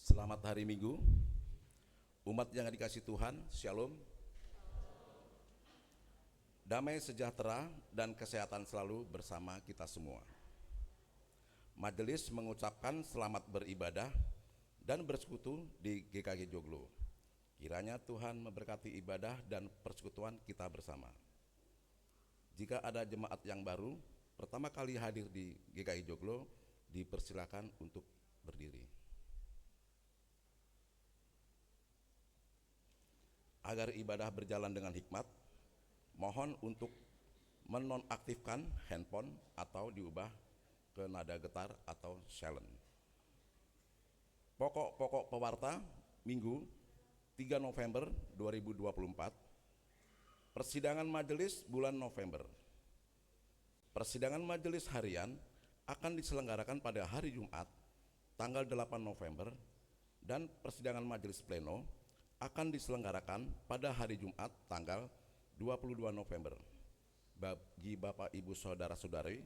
Selamat hari Minggu, umat yang dikasih Tuhan, Shalom. Damai sejahtera dan kesehatan selalu bersama kita semua. Majelis mengucapkan selamat beribadah dan bersekutu di GKG Joglo. Kiranya Tuhan memberkati ibadah dan persekutuan kita bersama. Jika ada jemaat yang baru, pertama kali hadir di GKI Joglo, dipersilakan untuk berdiri. Agar ibadah berjalan dengan hikmat, mohon untuk menonaktifkan handphone atau diubah ke nada getar atau silent. Pokok-pokok pewarta Minggu 3 November 2024. Persidangan majelis bulan November. Persidangan majelis harian akan diselenggarakan pada hari Jumat tanggal 8 November dan persidangan majelis pleno akan diselenggarakan pada hari Jumat tanggal 22 November. Bagi Bapak Ibu Saudara-saudari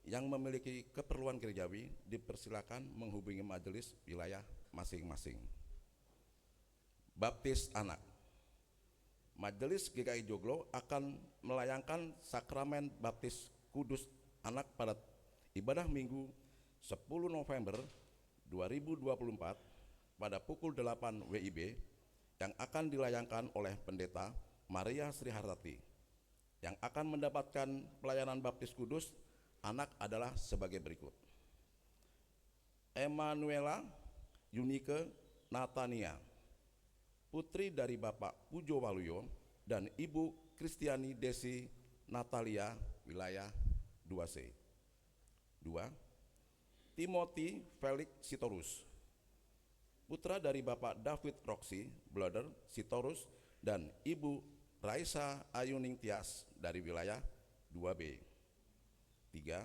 yang memiliki keperluan gerejawi, dipersilakan menghubungi majelis wilayah masing-masing. Baptis anak. Majelis GKI Joglo akan melayangkan sakramen baptis kudus anak pada ibadah Minggu 10 November 2024 pada pukul 8 WIB yang akan dilayangkan oleh Pendeta Maria Sri Hartati. Yang akan mendapatkan pelayanan baptis kudus anak adalah sebagai berikut: Emanuela Yunike Natania, putri dari Bapak Pujo Waluyo dan Ibu Kristiani Desi Natalia, wilayah 2C. 2. Timothy Felix Sitorus, putra dari Bapak David Roxy Blader Sitorus dan Ibu Raisa Ayuning Tias dari wilayah 2B. 3.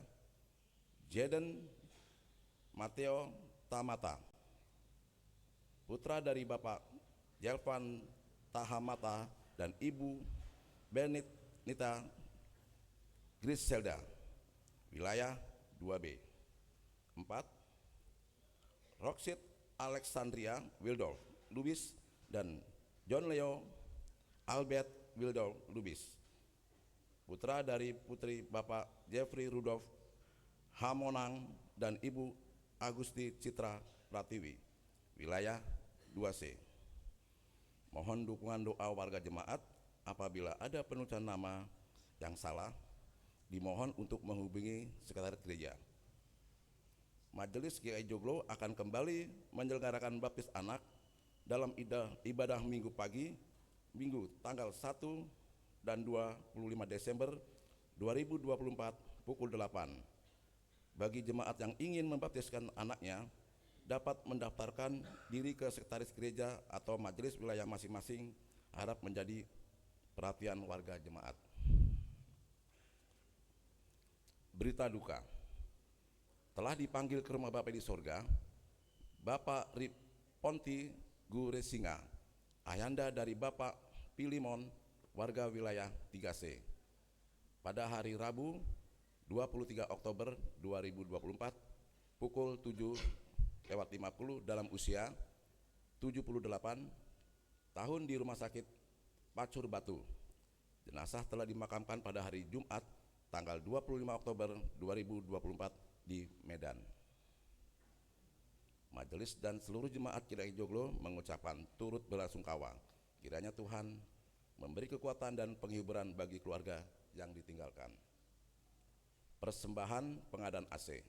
Jaden Mateo Tamata, putra dari Bapak Jelvan Tahamata dan Ibu Benita Griselda, wilayah 2B. 4. Roxit Alexandria Wildorf Lubis dan John Leo Albert Wildorf Lubis, putra dari putri Bapak Jeffrey Rudolf Hamonang dan Ibu Agusti Citra Pratiwi, wilayah 2C. Mohon dukungan doa warga jemaat. Apabila ada penulisan nama yang salah, dimohon untuk menghubungi sekretaris gereja. Majelis GKI Joglo akan kembali menyelenggarakan baptis anak dalam ibadah Minggu pagi, Minggu tanggal 1 dan 25 Desember 2024 pukul 8. Bagi jemaat yang ingin membaptiskan anaknya, dapat mendaftarkan diri ke sekretaris gereja atau majelis wilayah masing-masing. Harap menjadi perhatian warga jemaat. Berita duka. Telah dipanggil ke rumah Bapak di sorga Bapak Riponti Guresinga, ayanda dari Bapak Pilimon, warga wilayah 3C, pada hari Rabu 23 Oktober 2024 pukul 7:50 dalam usia 78 tahun di Rumah Sakit Pacur Batu. Jenazah telah dimakamkan pada hari Jumat tanggal 25 Oktober 2024 di Medan. Majelis dan seluruh jemaat GKI Joglo mengucapkan turut belasungkawa. Kiranya Tuhan memberi kekuatan dan penghiburan bagi keluarga yang ditinggalkan. Persembahan pengadaan AC.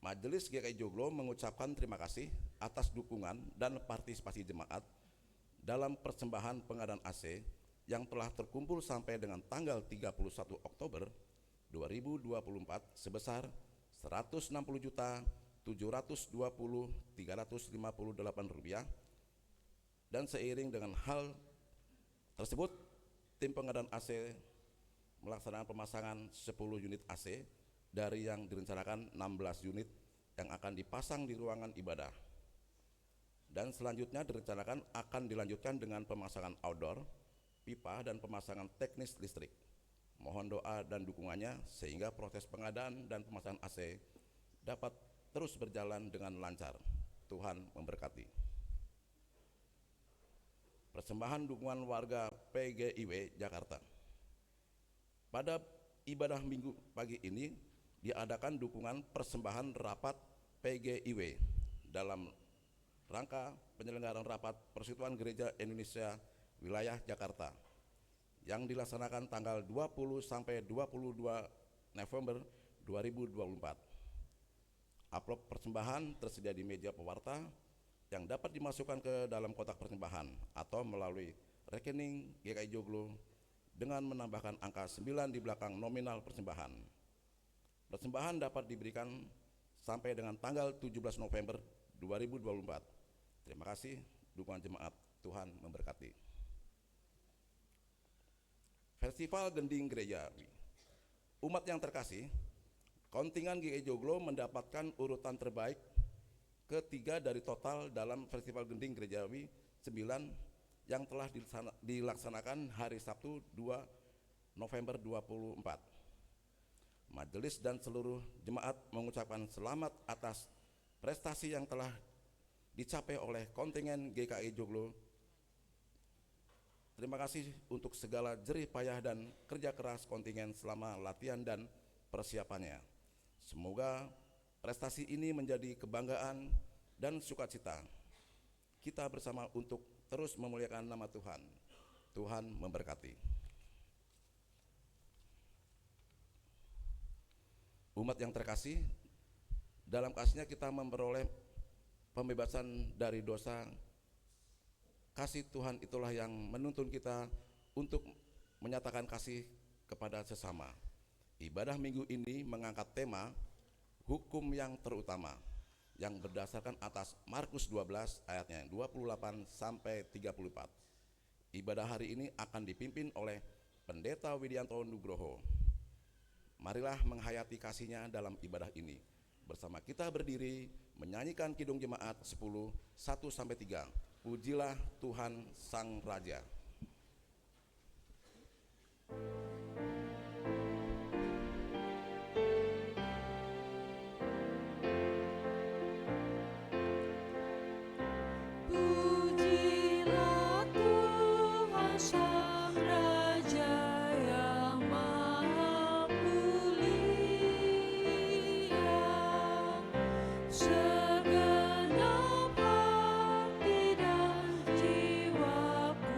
Majelis GKI Joglo mengucapkan terima kasih atas dukungan dan partisipasi jemaat dalam persembahan pengadaan AC yang telah terkumpul sampai dengan tanggal 31 Oktober 2024 sebesar Rp160.720.358, dan seiring dengan hal tersebut tim pengadaan AC melaksanakan pemasangan 10 unit AC dari yang direncanakan 16 unit yang akan dipasang di ruangan ibadah, dan selanjutnya direncanakan akan dilanjutkan dengan pemasangan outdoor, pipa, dan pemasangan teknis listrik. Mohon doa dan dukungannya sehingga proses pengadaan dan pemasangan AC dapat terus berjalan dengan lancar. Tuhan memberkati. Persembahan dukungan warga PGIW Jakarta. Pada ibadah minggu pagi ini diadakan dukungan persembahan rapat PGIW dalam rangka penyelenggaraan rapat Persekutuan Gereja Indonesia Wilayah Jakarta yang dilaksanakan tanggal 20 sampai 22 November 2024. Amplop persembahan tersedia di meja pewarta yang dapat dimasukkan ke dalam kotak persembahan atau melalui rekening GKI Joglo dengan menambahkan angka 9 di belakang nominal persembahan. Persembahan dapat diberikan sampai dengan tanggal 17 November 2024. Terima kasih dukungan jemaat, Tuhan memberkati. Festival Gending Gereja. Umat yang terkasih, kontingen GKI Joglo mendapatkan urutan terbaik ketiga dari total dalam Festival Gending Gerejawi 9 yang telah dilaksanakan hari Sabtu 2 November 2024. Majelis dan seluruh jemaat mengucapkan selamat atas prestasi yang telah dicapai oleh kontingen GKI Joglo. Terima kasih untuk segala jerih payah dan kerja keras kontingen selama latihan dan persiapannya. Semoga prestasi ini menjadi kebanggaan dan sukacita kita bersama untuk terus memuliakan nama Tuhan. Tuhan memberkati. Umat yang terkasih, dalam kasih-Nya kita memperoleh pembebasan dari dosa. Kasih Tuhan itulah yang menuntun kita untuk menyatakan kasih kepada sesama. Ibadah minggu ini mengangkat tema hukum yang terutama yang berdasarkan atas Markus 12 ayatnya 28 sampai 34. Ibadah hari ini akan dipimpin oleh Pendeta Widianto Nugroho. Marilah menghayati kasih-Nya dalam ibadah ini. Bersama kita berdiri menyanyikan Kidung Jemaat 10 1 sampai 3. Pujilah Tuhan Sang Raja. Segenap hati dan jiwaku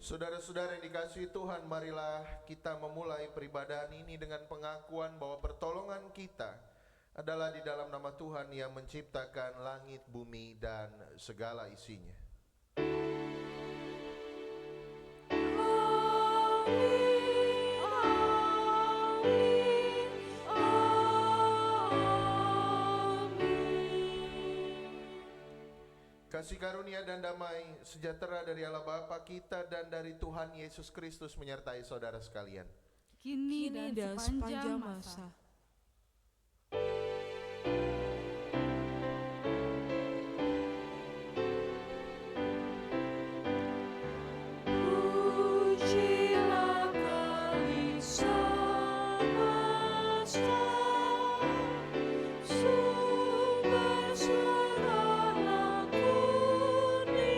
Saudara-saudara yang dikasihi Tuhan, marilah kita memulai peribadahan ini dengan pengakuan bahwa pertolongan kita adalah di dalam nama Tuhan yang menciptakan langit, bumi, dan segala isinya. Kasih karunia dan damai sejahtera dari Allah Bapa kita dan dari Tuhan Yesus Kristus menyertai saudara sekalian. Kini dan sepanjang masa. Pujilah Kali semesta, sumber segala kurnia,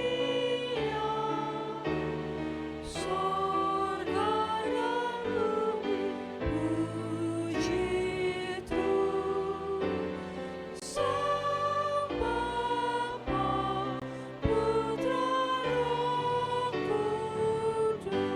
sorga dan bumi puji Tuhan. Sang Bapa, Putra, Roh Kudus.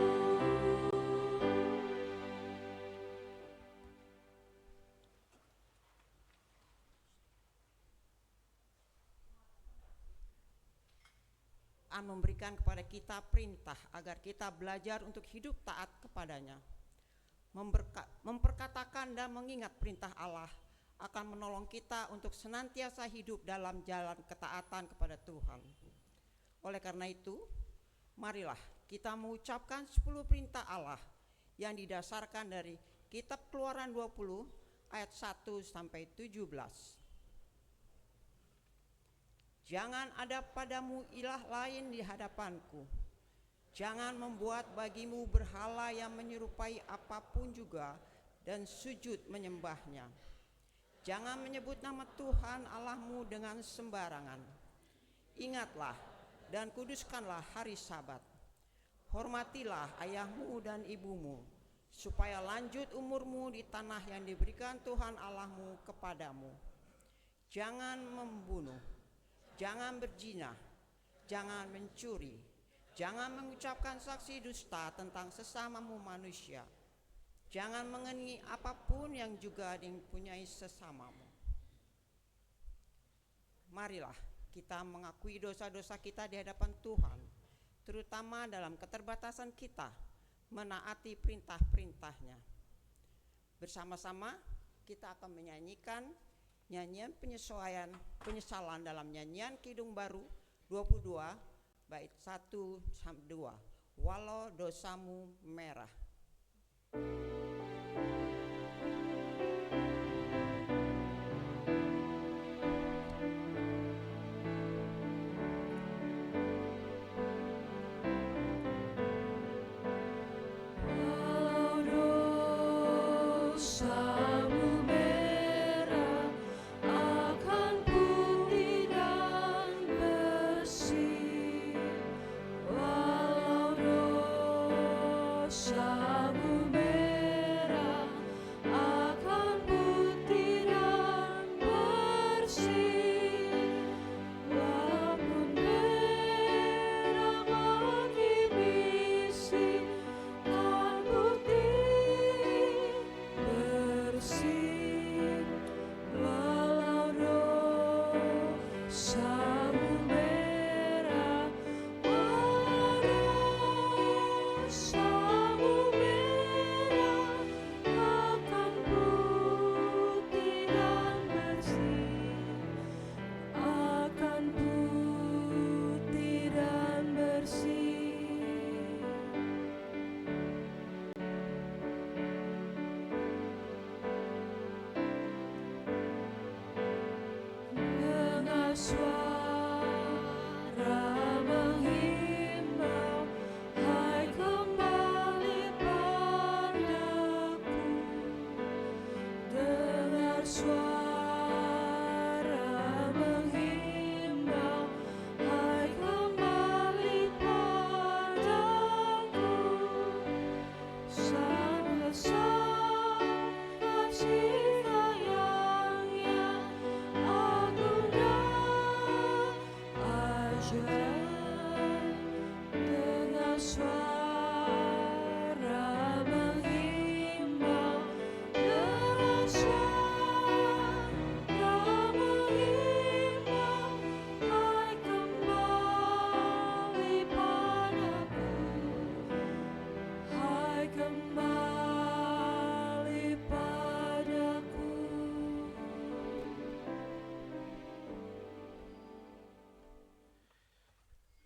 Memberikan kepada kita perintah agar kita belajar untuk hidup taat kepadanya. Memperkatakan dan mengingat perintah Allah akan menolong kita untuk senantiasa hidup dalam jalan ketaatan kepada Tuhan. Oleh karena itu, marilah kita mengucapkan 10 perintah Allah yang didasarkan dari Kitab Keluaran 20 ayat 1 sampai 17. Jangan ada padamu ilah lain di hadapanku. Jangan membuat bagimu berhala yang menyerupai apapun juga dan sujud menyembahnya. Jangan menyebut nama Tuhan Allahmu dengan sembarangan. Ingatlah dan kuduskanlah hari Sabat. Hormatilah ayahmu dan ibumu, supaya lanjut umurmu di tanah yang diberikan Tuhan Allahmu kepadamu. Jangan membunuh. Jangan berzina, jangan mencuri, jangan mengucapkan saksi dusta tentang sesamamu manusia. Jangan mengenai apapun yang juga dipunyai sesamamu. Marilah kita mengakui dosa-dosa kita di hadapan Tuhan, terutama dalam keterbatasan kita menaati perintah-perintahnya. Bersama-sama kita akan menyanyikan nyanyian penyesalan dalam nyanyian Kidung Baru 22 bait 1 sampai 2. Walau dosamu merah. Walau dosamu merah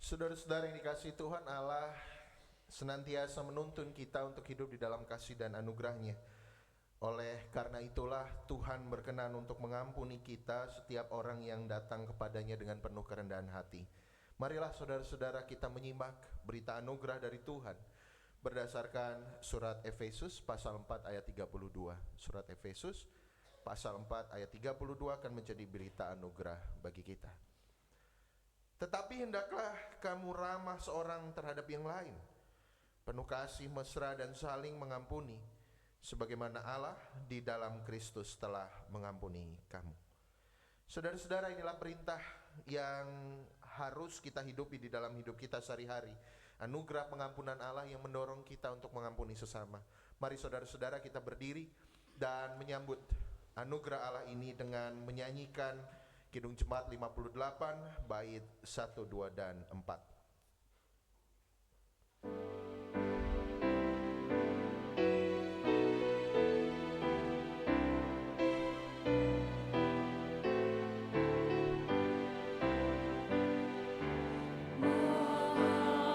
Saudara-saudara yang dikasihi Tuhan, Allah senantiasa menuntun kita untuk hidup di dalam kasih dan anugerah-Nya. Oleh karena itulah Tuhan berkenan untuk mengampuni kita setiap orang yang datang kepadanya dengan penuh kerendahan hati. Marilah saudara-saudara kita menyimak berita anugerah dari Tuhan berdasarkan surat Efesus pasal 4 ayat 32. Surat Efesus pasal 4 ayat 32 akan menjadi berita anugerah bagi kita. Tetapi hendaklah kamu ramah seorang terhadap yang lain, penuh kasih mesra dan saling mengampuni, sebagaimana Allah di dalam Kristus telah mengampuni kamu. Saudara-saudara, inilah perintah yang harus kita hidupi di dalam hidup kita sehari-hari. Anugerah pengampunan Allah yang mendorong kita untuk mengampuni sesama. Mari saudara-saudara kita berdiri dan menyambut anugerah Allah ini dengan menyanyikan Kidung Jemaat 58 bait 1, 2, dan 4.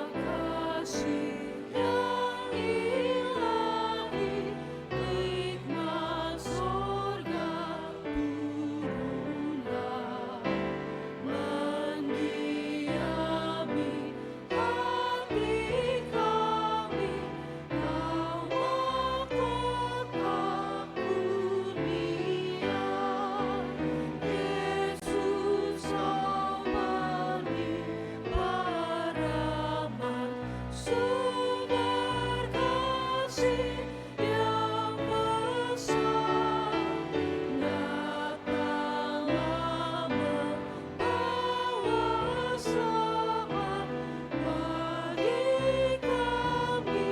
Makasih yang ilahi, hikmat sorga turunlah, mendiami hati kami, Kau mahkota kurnia. Yesus Kau beri rahmat, sumber kasih yang besar, datanglah membawa selamat bagi kami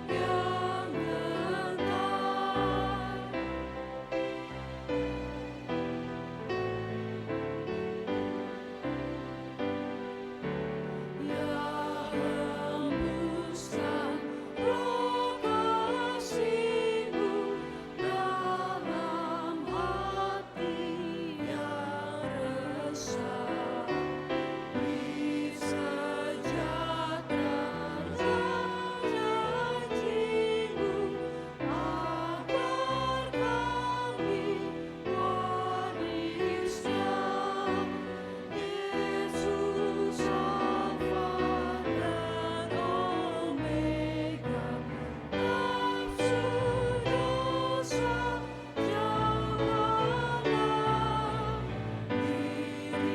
yang gentar. Ya hembuskan roh kasih-Mu dalam hati yang resah, beri sejahtera janji-Mu agar kami warisnya. Yesus Alfa dan Omega, nafsu dosa jauhkanlah, diri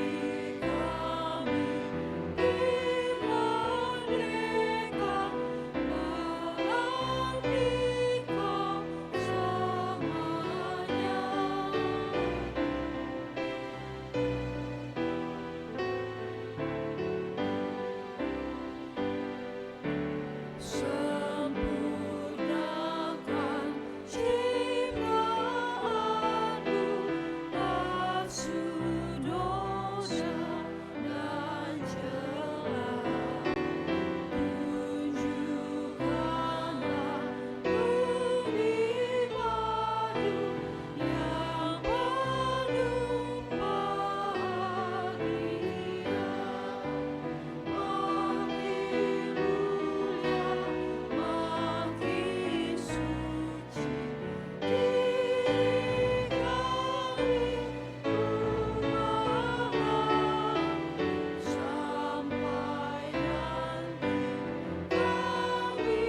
kami dimerdeka dalam Dikau selamanya. Sempurnakan ciptaanmu, nafsu dosa dan celah. Tunjukkanlah budi baru yang penuh bahagia. Makin mulia, makin suci diri kami rumahan, sampai nanti kami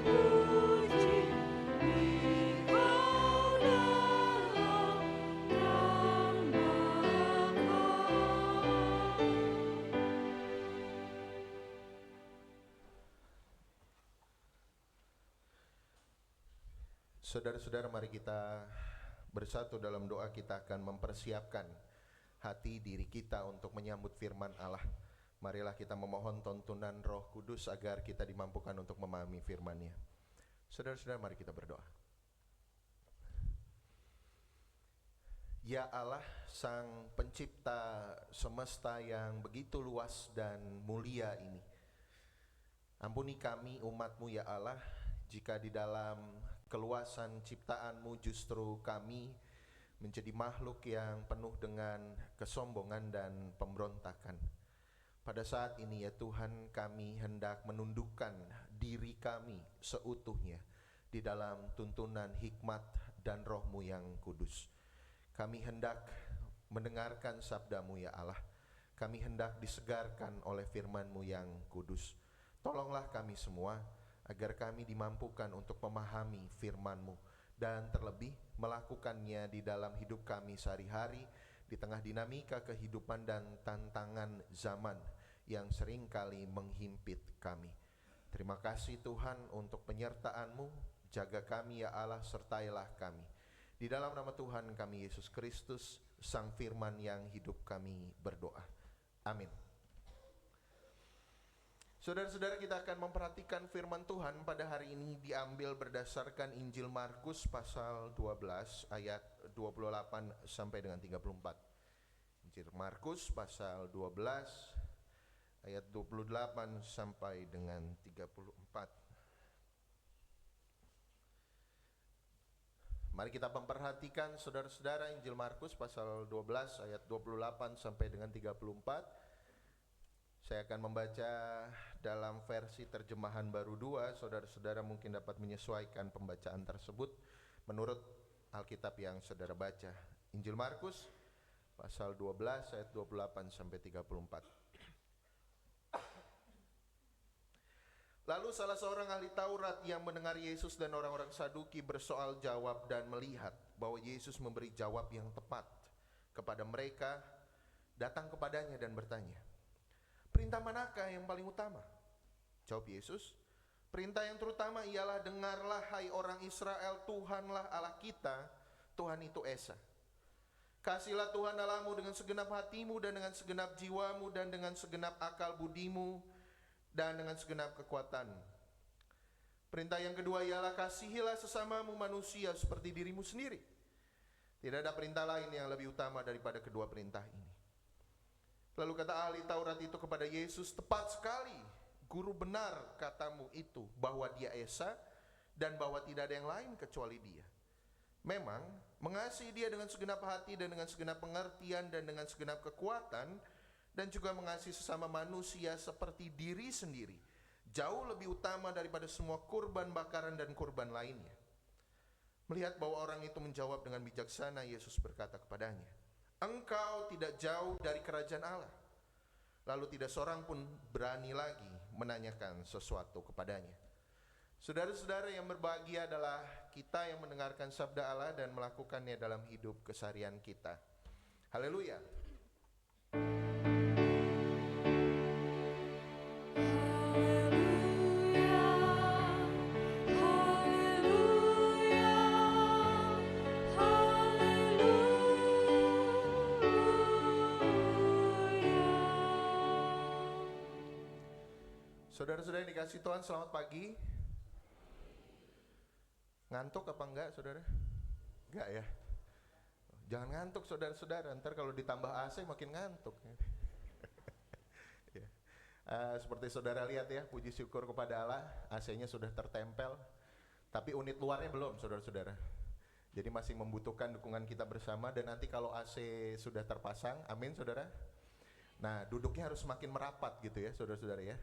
puji Dikau dalam nama. Saudara-saudara, mari kita bersatu dalam doa. Kita akan mempersiapkan hati diri kita untuk menyambut firman Allah. Marilah kita memohon tuntunan Roh Kudus agar kita dimampukan untuk memahami firman-Nya. Saudara-saudara, mari kita berdoa. Ya Allah, Sang Pencipta semesta yang begitu luas dan mulia ini, ampuni kami umat-Mu ya Allah, jika di dalam keluasan ciptaan-Mu justru kami menjadi makhluk yang penuh dengan kesombongan dan pemberontakan. pada saat ini ya Tuhan, kami hendak menundukkan diri kami seutuhnya di dalam tuntunan hikmat dan Roh-Mu yang kudus. Kami hendak mendengarkan sabda-Mu ya Allah. Kami hendak disegarkan oleh firman-Mu yang kudus. Tolonglah kami semua agar kami dimampukan untuk memahami firman-Mu dan terlebih melakukannya di dalam hidup kami sehari-hari di tengah dinamika kehidupan dan tantangan zaman yang seringkali menghimpit kami. Terima kasih Tuhan untuk penyertaan-Mu. Jaga kami ya Allah, sertailah kami. Di dalam nama Tuhan kami Yesus Kristus, Sang Firman yang hidup, kami berdoa. Amin. Saudara-saudara, kita akan memperhatikan firman Tuhan pada hari ini diambil berdasarkan Injil Markus pasal 12 ayat 28 sampai dengan 34. Injil Markus pasal 12 ayat 28 sampai dengan 34. Mari kita memperhatikan saudara-saudara Injil Markus pasal 12 ayat 28 sampai dengan 34. Saya akan membaca dalam versi terjemahan baru 2. Saudara-saudara mungkin dapat menyesuaikan pembacaan tersebut menurut Alkitab yang saudara baca. Injil Markus pasal 12 ayat 28 sampai 34. Lalu salah seorang ahli Taurat yang mendengar Yesus dan orang-orang Saduki bersoal jawab dan melihat bahwa Yesus memberi jawab yang tepat kepada mereka, datang kepadanya dan bertanya, "Perintah manakah yang paling utama?" Jawab Yesus, "Perintah yang terutama ialah, dengarlah hai orang Israel, Tuhanlah Allah kita, Tuhan itu Esa. Kasihilah Tuhan Allahmu dengan segenap hatimu dan dengan segenap jiwamu dan dengan segenap akal budimu dan dengan segenap kekuatanmu. Perintah yang kedua ialah, kasihilah sesamamu manusia seperti dirimu sendiri. Tidak ada perintah lain yang lebih utama daripada kedua perintah ini." Lalu kata ahli Taurat itu kepada Yesus, "Tepat sekali, guru, benar katamu itu, bahwa dia Esa dan bahwa tidak ada yang lain kecuali dia. Memang mengasihi dia dengan segenap hati dan dengan segenap pengertian dan dengan segenap kekuatan, dan juga mengasihi sesama manusia seperti diri sendiri, jauh lebih utama daripada semua kurban bakaran dan kurban lainnya." Melihat bahwa orang itu menjawab dengan bijaksana, Yesus berkata kepadanya, "Engkau tidak jauh dari kerajaan Allah." Lalu tidak seorang pun berani lagi menanyakan sesuatu kepadanya. Saudara-saudara yang berbahagia adalah kita yang mendengarkan sabda Allah dan melakukannya dalam hidup keseharian kita. Haleluya. Saudara-saudara yang dikasihi Tuhan, selamat pagi. Ngantuk apa enggak, saudara? Enggak ya? Jangan ngantuk, saudara-saudara. Ntar kalau ditambah AC makin ngantuk. Ya. Seperti saudara lihat ya, puji syukur kepada Allah, AC-nya sudah tertempel. Tapi unit luarnya belum, saudara-saudara. Jadi masih membutuhkan dukungan kita bersama. Dan nanti kalau AC sudah terpasang, amin saudara. Nah, duduknya harus semakin merapat gitu ya, saudara-saudara ya.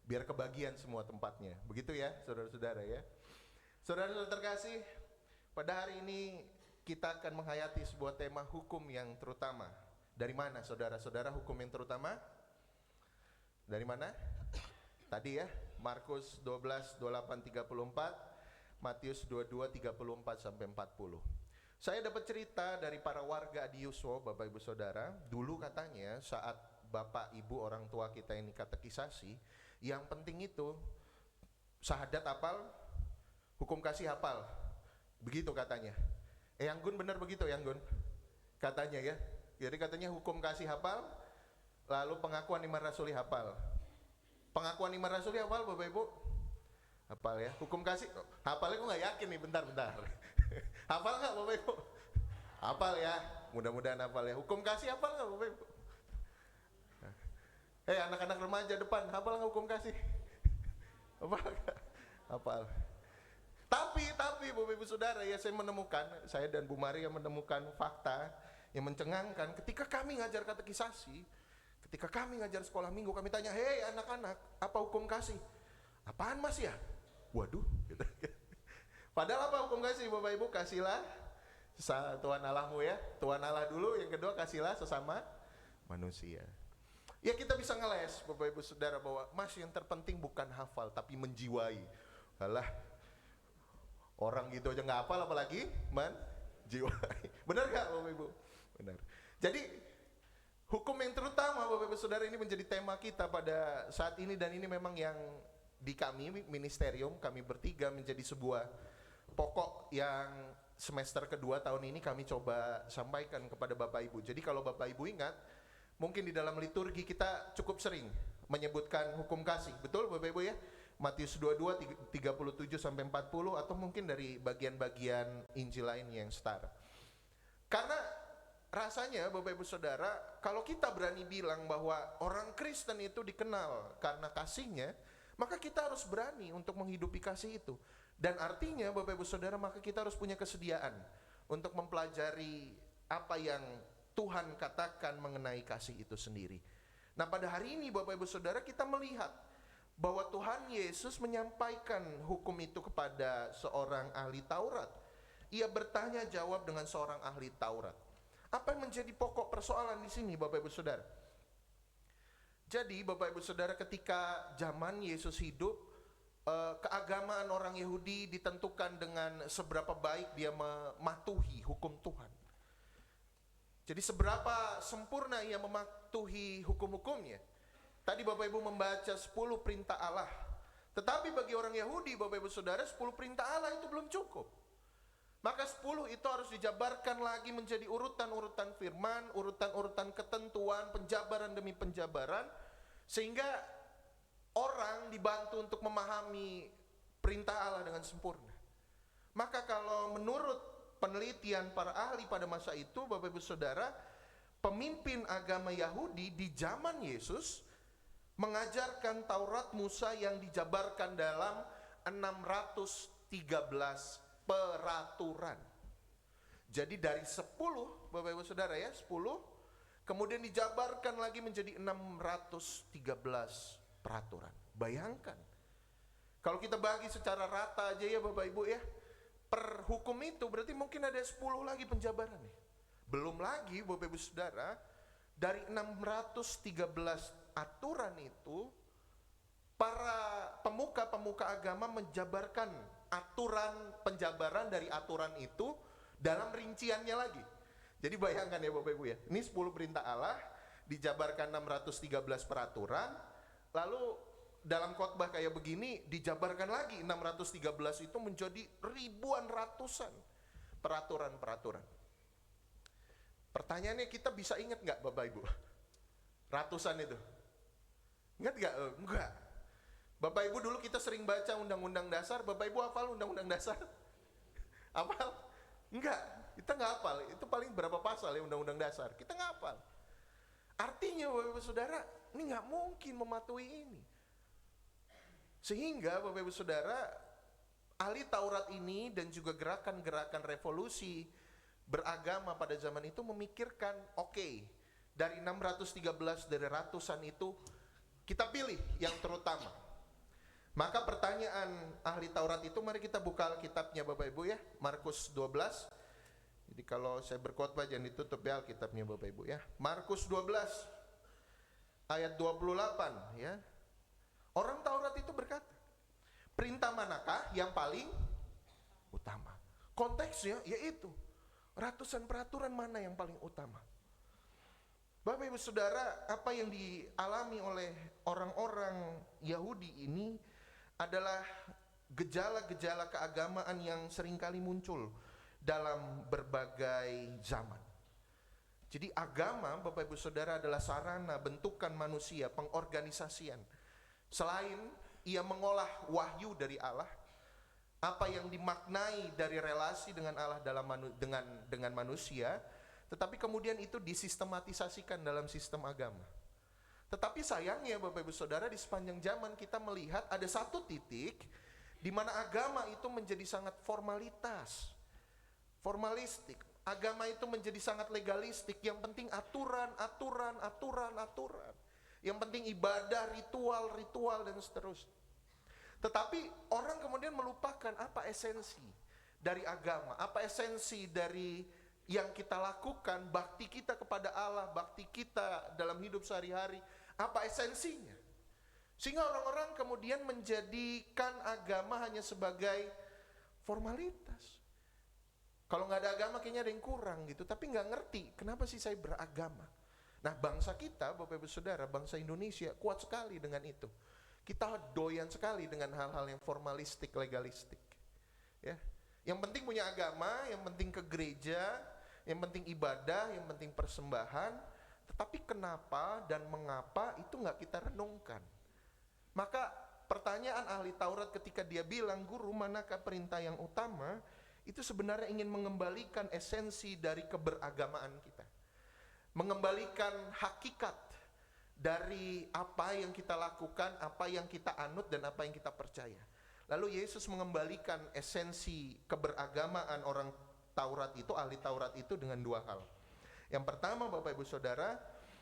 Biar kebagian semua tempatnya. Begitu ya, saudara-saudara ya. Saudara-saudara terkasih, pada hari ini kita akan menghayati sebuah tema hukum yang terutama. Dari mana saudara-saudara hukum yang terutama? Dari mana? Tadi ya, Markus 12, 28, 34, Matius 22, 34 sampai 40. Saya dapat cerita dari para warga di Yuswo, Bapak Ibu Saudara. Dulu katanya saat Bapak Ibu orang tua kita ini katekisasi, yang penting itu syahadat hafal, hukum kasih hafal. Begitu katanya. Yang Gun benar begitu yang Gun? Katanya ya. Jadi katanya hukum kasih hafal, lalu pengakuan iman rasuli hafal. Pengakuan iman rasuli hafal Bapak Ibu? Hafal ya. Hukum kasih hafalnya kok nggak yakin nih, bentar. Hafal nggak Bapak Ibu? Hafal ya. Mudah-mudahan hafal ya. Hukum kasih hafal nggak Bapak Ibu? Anak-anak remaja depan, hafal nggak hukum kasih? Hafal nggak? Hafal. Tapi Bapak Ibu Saudara ya, saya dan Bu Maria menemukan fakta yang mencengangkan ketika kami ngajar katekisasi. Ketika kami ngajar sekolah minggu, kami tanya, hei anak-anak, apa hukum kasih? Apaan mas ya? Waduh, gitu. Padahal apa hukum kasih Bapak Ibu? Kasihlah Tuhan Allahmu ya, Tuhan Allah dulu, yang kedua kasihlah sesama manusia. Ya kita bisa ngeles Bapak Ibu Saudara bahwa mas yang terpenting bukan hafal tapi menjiwai. Alah, orang gitu aja nggak hafal apalagi menjiwai. Benar nggak Bapak Ibu? Benar. Jadi hukum yang terutama Bapak Ibu Saudara ini menjadi tema kita pada saat ini, dan ini memang yang di kami ministerium kami bertiga menjadi sebuah pokok yang semester kedua tahun ini kami coba sampaikan kepada Bapak Ibu. Jadi kalau Bapak Ibu ingat, mungkin di dalam liturgi kita cukup sering menyebutkan hukum kasih. Betul Bapak Ibu ya? Matius 22 37 sampai 40, atau mungkin dari bagian-bagian Injil lain yang setara. Karena rasanya Bapak Ibu Saudara, kalau kita berani bilang bahwa orang Kristen itu dikenal karena kasihnya, maka kita harus berani untuk menghidupi kasih itu. Dan artinya Bapak Ibu Saudara, maka kita harus punya kesediaan untuk mempelajari apa yang Tuhan katakan mengenai kasih itu sendiri. Nah pada hari ini Bapak Ibu Saudara, kita melihat bahwa Tuhan Yesus menyampaikan hukum itu kepada seorang ahli Taurat. Ia bertanya jawab dengan seorang ahli Taurat. Apa yang menjadi pokok persoalan di sini Bapak Ibu Saudara? Jadi Bapak Ibu Saudara, ketika zaman Yesus hidup, keagamaan orang Yahudi ditentukan dengan seberapa baik dia mematuhi hukum Tuhan. Jadi seberapa sempurna ia mematuhi hukum-hukumnya. Tadi Bapak Ibu membaca 10 perintah Allah. Tetapi bagi orang Yahudi Bapak Ibu Saudara, 10 perintah Allah itu belum cukup. Maka 10 itu harus dijabarkan lagi menjadi urutan-urutan firman, urutan-urutan ketentuan, penjabaran demi penjabaran, sehingga orang dibantu untuk memahami perintah Allah dengan sempurna. Maka kalau menurut penelitian para ahli pada masa itu Bapak Ibu Saudara, pemimpin agama Yahudi di zaman Yesus mengajarkan Taurat Musa yang dijabarkan dalam 613 peraturan. Jadi dari 10 Bapak Ibu Saudara ya, 10 kemudian dijabarkan lagi menjadi 613 peraturan. Bayangkan kalau kita bagi secara rata aja ya Bapak Ibu ya, per hukum itu berarti mungkin ada 10 lagi penjabaran nih. Belum lagi Bapak Ibu Saudara, dari 613 aturan itu, para pemuka-pemuka agama menjabarkan aturan penjabaran dari aturan itu dalam rinciannya lagi. Jadi bayangkan ya Bapak Ibu ya, ini 10 perintah Allah dijabarkan 613 peraturan, lalu dalam khotbah kayak begini dijabarkan lagi 613 itu menjadi ribuan, ratusan peraturan-peraturan. Pertanyaannya, kita bisa ingat nggak Bapak Ibu? Ratusan itu ingat nggak? Enggak. Bapak Ibu dulu kita sering baca undang-undang dasar. Bapak Ibu hafal undang-undang dasar? Hafal? Enggak, kita nggak hafal. Itu paling berapa pasal ya undang-undang dasar? Kita nggak hafal. Artinya Bapak Ibu Saudara, ini nggak mungkin mematuhi ini. Sehingga Bapak Ibu Saudara, ahli Taurat ini dan juga gerakan-gerakan revolusi beragama pada zaman itu memikirkan, oke, dari 613 dari ratusan itu kita pilih yang terutama. Maka pertanyaan ahli Taurat itu, mari kita buka Alkitabnya Bapak Ibu ya, Markus 12. Jadi kalau saya berkhotbah jangan ditutup ya Alkitabnya Bapak Ibu ya. Markus 12 ayat 28 ya. Orang Taurat itu berkata, perintah manakah yang paling utama? Konteksnya yaitu ratusan peraturan mana yang paling utama. Bapak Ibu Saudara, apa yang dialami oleh orang-orang Yahudi ini adalah gejala-gejala keagamaan yang seringkali muncul dalam berbagai zaman. Jadi agama Bapak Ibu Saudara adalah sarana bentukan manusia, pengorganisasian. Selain ia mengolah wahyu dari Allah, apa yang dimaknai dari relasi dengan Allah dengan manusia, tetapi kemudian itu disistematisasikan dalam sistem agama. Tetapi sayangnya Bapak Ibu Saudara, di sepanjang zaman kita melihat ada satu titik di mana agama itu menjadi sangat formalistik. Agama itu menjadi sangat legalistik. Yang penting aturan. Yang penting ibadah, ritual, dan seterusnya. Tetapi orang kemudian melupakan apa esensi dari agama, apa esensi dari yang kita lakukan, bakti kita kepada Allah, bakti kita dalam hidup sehari-hari, apa esensinya. Sehingga orang-orang kemudian menjadikan agama hanya sebagai formalitas. Kalau nggak ada agama kayaknya ada yang kurang gitu, tapi nggak ngerti kenapa sih saya beragama. Nah, bangsa kita, Bapak Ibu Saudara, bangsa Indonesia kuat sekali dengan itu. Kita doyan sekali dengan hal-hal yang formalistik, legalistik. Ya. Yang penting punya agama, yang penting ke gereja, yang penting ibadah, yang penting persembahan. Tetapi kenapa dan mengapa itu nggak kita renungkan. Maka pertanyaan ahli Taurat ketika dia bilang, guru manakah perintah yang utama, itu sebenarnya ingin mengembalikan esensi dari keberagamaan kita. Mengembalikan hakikat dari apa yang kita lakukan, apa yang kita anut, dan apa yang kita percaya. Lalu Yesus mengembalikan esensi keberagamaan orang Taurat itu, ahli Taurat itu dengan dua hal. Yang pertama, Bapak Ibu Saudara,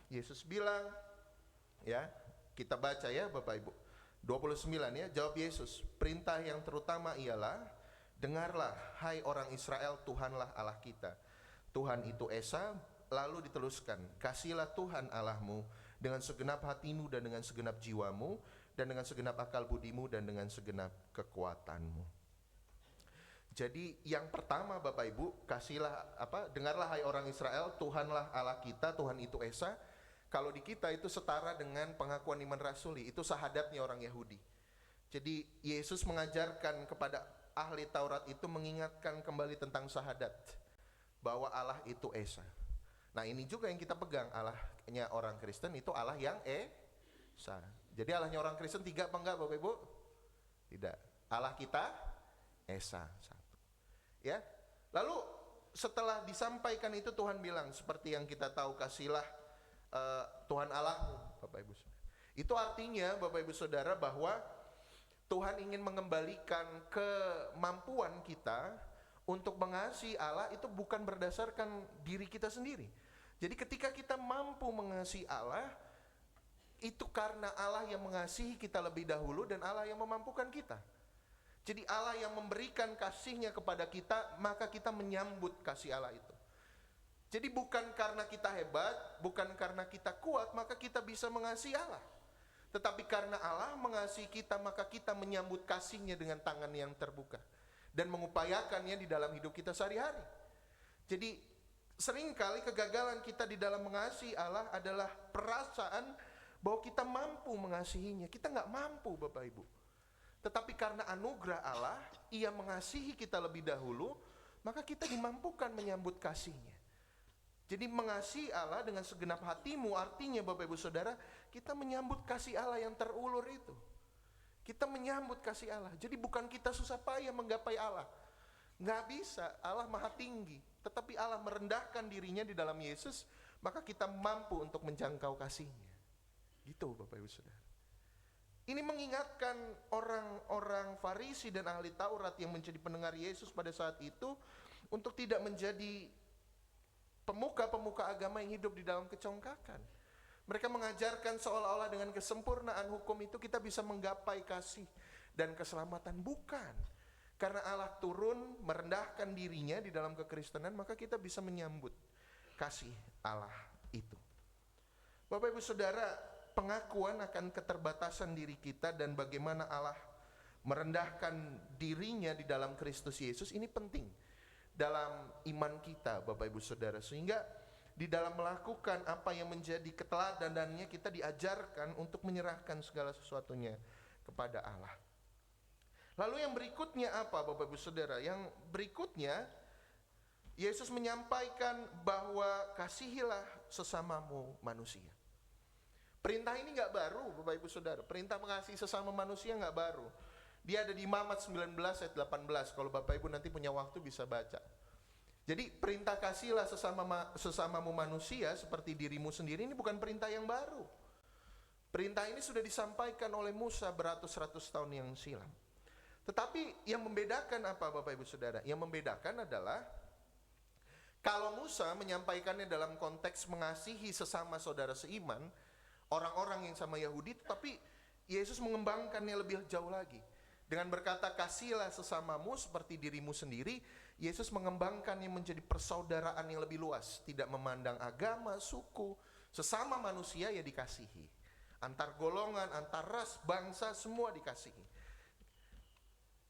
Yesus bilang, ya, kita baca ya Bapak Ibu, 29 ya, jawab Yesus, perintah yang terutama ialah, dengarlah hai orang Israel, Tuhanlah Allah kita. Tuhan itu Esa. Lalu diteruskan, kasihlah Tuhan Allahmu dengan segenap hatimu dan dengan segenap jiwamu dan dengan segenap akal budimu dan dengan segenap kekuatanmu. Jadi yang pertama Bapak Ibu, dengarlah hai orang Israel, Tuhanlah Allah kita, Tuhan itu Esa. Kalau di kita itu setara dengan pengakuan iman rasuli, itu sahadatnya orang Yahudi. Jadi Yesus mengajarkan kepada ahli Taurat itu mengingatkan kembali tentang sahadat, bahwa Allah itu Esa. Nah ini juga yang kita pegang, Allahnya orang Kristen itu Allah yang Esa. Jadi Allahnya orang Kristen tiga apa enggak Bapak Ibu? Tidak. Allah kita Esa, satu. Ya. Lalu setelah disampaikan itu Tuhan bilang seperti yang kita tahu, kasihlah Tuhan Allahmu, Bapak Ibu Saudara. Itu artinya Bapak Ibu Saudara bahwa Tuhan ingin mengembalikan kemampuan kita untuk mengasihi Allah itu bukan berdasarkan diri kita sendiri. Jadi ketika kita mampu mengasihi Allah, itu karena Allah yang mengasihi kita lebih dahulu dan Allah yang memampukan kita. Jadi Allah yang memberikan kasih-Nya kepada kita, maka kita menyambut kasih Allah itu. Jadi bukan karena kita hebat, bukan karena kita kuat, maka kita bisa mengasihi Allah. Tetapi karena Allah mengasihi kita, maka kita menyambut kasih-Nya dengan tangan yang terbuka dan mengupayakannya di dalam hidup kita sehari-hari. Jadi seringkali kegagalan kita di dalam mengasihi Allah adalah perasaan bahwa kita mampu mengasihinya. Kita nggak mampu Bapak Ibu. Tetapi karena anugerah Allah, Ia mengasihi kita lebih dahulu, maka kita dimampukan menyambut kasih-Nya. Jadi mengasihi Allah dengan segenap hatimu artinya Bapak Ibu Saudara, kita menyambut kasih Allah yang terulur itu. Kita menyambut kasih Allah. Jadi bukan kita susah payah menggapai Allah. Nggak bisa, Allah maha tinggi. Tetapi Allah merendahkan dirinya di dalam Yesus, maka kita mampu untuk menjangkau kasih-Nya. Gitu Bapak Ibu Saudara. Ini mengingatkan orang-orang Farisi dan ahli Taurat yang menjadi pendengar Yesus pada saat itu untuk tidak menjadi pemuka-pemuka agama yang hidup di dalam kecongkakan. Mereka mengajarkan seolah-olah dengan kesempurnaan hukum itu kita bisa menggapai kasih dan keselamatan. Bukan. Karena Allah turun merendahkan dirinya di dalam kekristenan, maka kita bisa menyambut kasih Allah itu. Bapak Ibu Saudara, pengakuan akan keterbatasan diri kita dan bagaimana Allah merendahkan dirinya di dalam Kristus Yesus ini penting dalam iman kita Bapak Ibu Saudara. Sehingga di dalam melakukan apa yang menjadi keteladanannya kita diajarkan untuk menyerahkan segala sesuatunya kepada Allah. Lalu yang berikutnya apa Bapak Ibu Saudara? Yang berikutnya Yesus menyampaikan bahwa kasihilah sesamamu manusia. Perintah ini gak baru Bapak Ibu Saudara. Perintah mengasihi sesama manusia gak baru. Dia ada di Mazmur 19 ayat 18. Kalau Bapak Ibu nanti punya waktu bisa baca. Jadi perintah kasihlah sesamamu manusia seperti dirimu sendiri ini bukan perintah yang baru. Perintah ini sudah disampaikan oleh Musa beratus-ratus tahun yang silam. Tetapi yang membedakan apa Bapak Ibu Saudara? Yang membedakan adalah Kalau Musa menyampaikannya dalam konteks mengasihi sesama saudara seiman, orang-orang yang sama Yahudi, tetapi Yesus mengembangkannya lebih jauh lagi. Dengan berkata, kasihilah sesamamu seperti dirimu sendiri, Yesus mengembangkannya menjadi persaudaraan yang lebih luas. Tidak memandang agama, suku, sesama manusia ya dikasihi. Antar golongan, antar ras, bangsa, semua dikasihi.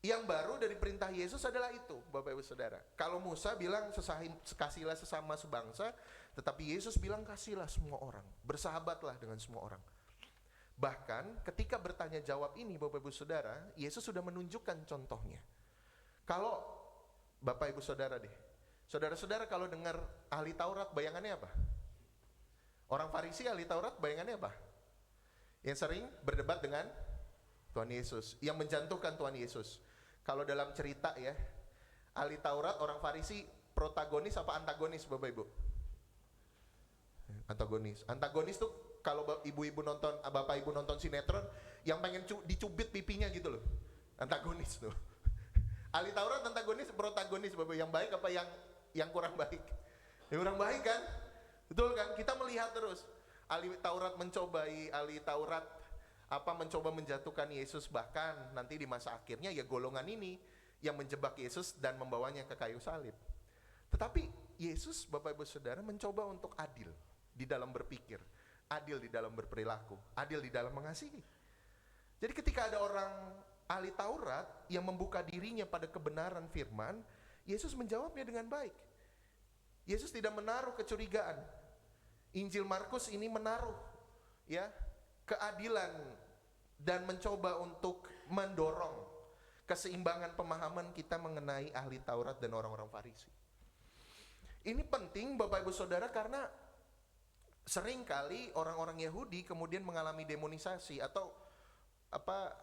Yang baru dari perintah Yesus adalah itu, Bapak Ibu Saudara. Kalau Musa bilang kasihilah sesama sebangsa, tetapi Yesus bilang kasihilah semua orang, bersahabatlah dengan semua orang. Bahkan ketika bertanya jawab ini, Bapak Ibu Saudara, Yesus sudah menunjukkan contohnya. Kalau Bapak Ibu Saudara deh, saudara-saudara kalau dengar ahli Taurat, bayangannya apa? Orang Farisi ahli Taurat bayangannya apa? Yang sering berdebat dengan Tuhan Yesus, yang menjatuhkan Tuhan Yesus. Kalau dalam cerita ya, ahli Taurat orang Farisi protagonis apa antagonis, Bapak Ibu? Antagonis. Antagonis tuh kalau ibu-ibu nonton, bapak ibu nonton sinetron, yang pengen dicubit pipinya gitu loh. Antagonis tuh. Ahli Taurat antagonis, protagonis, Bapak. Yang baik apa yang kurang baik? Yang kurang baik kan? Betul kan? Kita melihat terus ahli Taurat mencobai, ahli Taurat mencoba menjatuhkan Yesus, bahkan nanti di masa akhirnya ya golongan ini yang menjebak Yesus dan membawanya ke kayu salib. Tetapi Yesus, Bapak Ibu Saudara, mencoba untuk adil di dalam berpikir, adil di dalam berperilaku, adil di dalam mengasihi. Jadi ketika ada orang ahli Taurat yang membuka dirinya pada kebenaran firman, Yesus menjawabnya dengan baik. Yesus tidak menaruh kecurigaan. Injil Markus ini menaruh ya keadilan dan mencoba untuk mendorong keseimbangan pemahaman kita mengenai ahli Taurat dan orang-orang Farisi. Ini penting Bapak Ibu Saudara karena seringkali orang-orang Yahudi kemudian mengalami demonisasi atau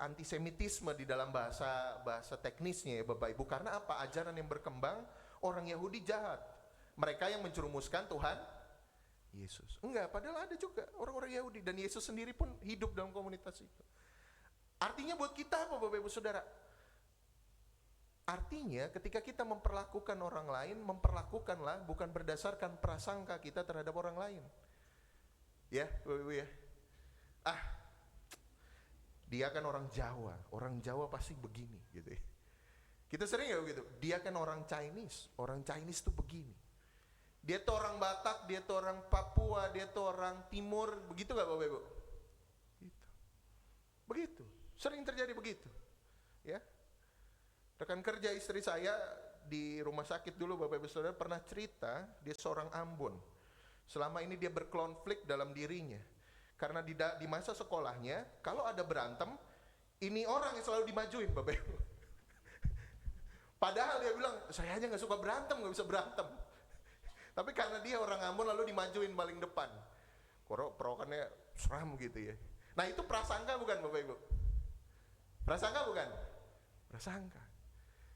antisemitisme di dalam bahasa teknisnya ya Bapak Ibu. Karena apa? Ajaran yang berkembang, orang Yahudi jahat. Mereka yang menjerumuskan Tuhan Yesus. Enggak, padahal ada juga orang-orang Yahudi dan Yesus sendiri pun hidup dalam komunitas itu. Artinya buat kita apa Bapak Ibu Saudara? Artinya ketika kita memperlakukan orang lain, memperlakukanlah bukan berdasarkan prasangka kita terhadap orang lain. Ya, Bapak Ibu ya. Dia kan orang Jawa pasti begini gitu ya. Kita sering ya begitu, dia kan orang Chinese tuh begini. Dia tuh orang Batak, dia tuh orang Papua, dia tuh orang Timur, begitu gak Bapak Ibu? Gitu. Begitu, sering terjadi begitu. Ya, rekan kerja istri saya di rumah sakit dulu Bapak Ibu Saudara pernah cerita, dia seorang Ambon. Selama ini dia berkonflik dalam dirinya. Karena di masa sekolahnya, kalau ada berantem, ini orang yang selalu dimajuin Bapak Ibu. Padahal dia bilang, saya aja gak suka berantem, gak bisa berantem. Tapi karena dia orang Ambon lalu dimajuin paling depan. Perawakannya seram gitu ya. Nah itu prasangka bukan Bapak Ibu? Prasangka bukan? Prasangka.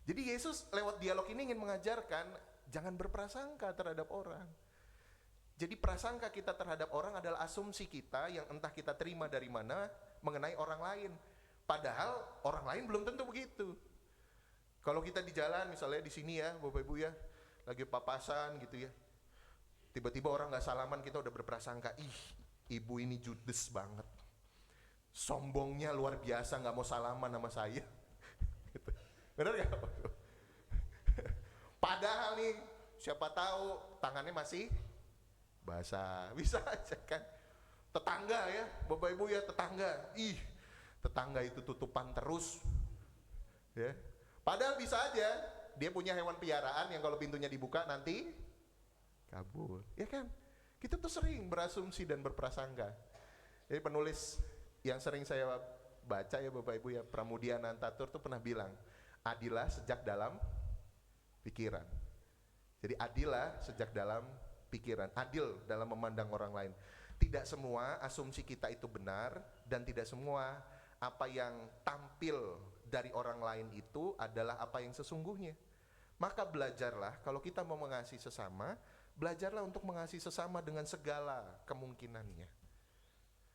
Jadi Yesus lewat dialog ini ingin mengajarkan, jangan berprasangka terhadap orang. Jadi prasangka kita terhadap orang adalah asumsi kita yang entah kita terima dari mana mengenai orang lain. Padahal orang lain belum tentu begitu. Kalau kita di jalan misalnya di sini ya Bapak Ibu ya, lagi papasan gitu ya. Tiba-tiba orang gak salaman kita udah berprasangka, ih ibu ini judes banget. Sombongnya luar biasa gak mau salaman sama saya. Gitu. Bener gak Bapak Ibu? Padahal nih siapa tahu tangannya masih basah, bisa aja kan. Tetangga ya, Bapak Ibu ya, tetangga. Ih, tetangga itu tutupan terus. Ya. Padahal bisa aja dia punya hewan piaraan yang kalau pintunya dibuka nanti kabur. Ya kan? Kita tuh sering berasumsi dan berprasangka. Jadi penulis yang sering saya baca ya Bapak Ibu ya, Pramudia Anantatur tuh pernah bilang, adilah sejak dalam pikiran. Jadi adilah sejak dalam pikiran, adil dalam memandang orang lain. Tidak semua asumsi kita itu benar dan tidak semua apa yang tampil dari orang lain itu adalah apa yang sesungguhnya. Maka belajarlah kalau kita mau mengasihi sesama, belajarlah untuk mengasihi sesama dengan segala kemungkinannya.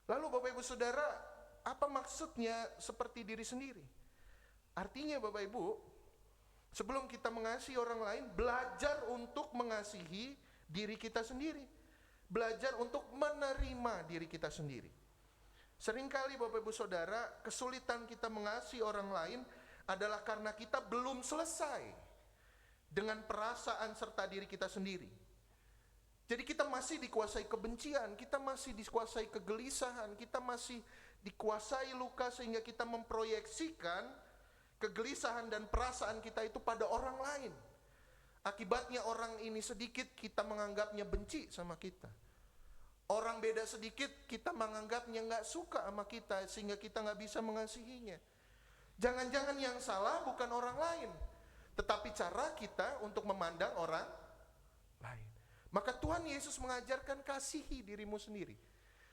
Lalu Bapak Ibu Saudara, apa maksudnya seperti diri sendiri? Artinya Bapak Ibu, Sebelum kita mengasihi orang lain, belajar untuk mengasihi diri kita sendiri. Belajar untuk menerima diri kita sendiri. Seringkali Bapak Ibu Saudara, kesulitan kita mengasihi orang lain adalah karena kita belum selesai dengan perasaan serta diri kita sendiri. Jadi kita masih dikuasai kebencian, kita masih dikuasai kegelisahan, kita masih dikuasai luka sehingga kita memproyeksikan kegelisahan dan perasaan kita itu pada orang lain. Akibatnya orang ini sedikit, kita menganggapnya benci sama kita. Orang beda sedikit, kita menganggapnya nggak suka sama kita, sehingga kita nggak bisa mengasihinya. Jangan-jangan yang salah bukan orang lain, tetapi cara kita untuk memandang orang lain. Maka Tuhan Yesus mengajarkan kasihi dirimu sendiri.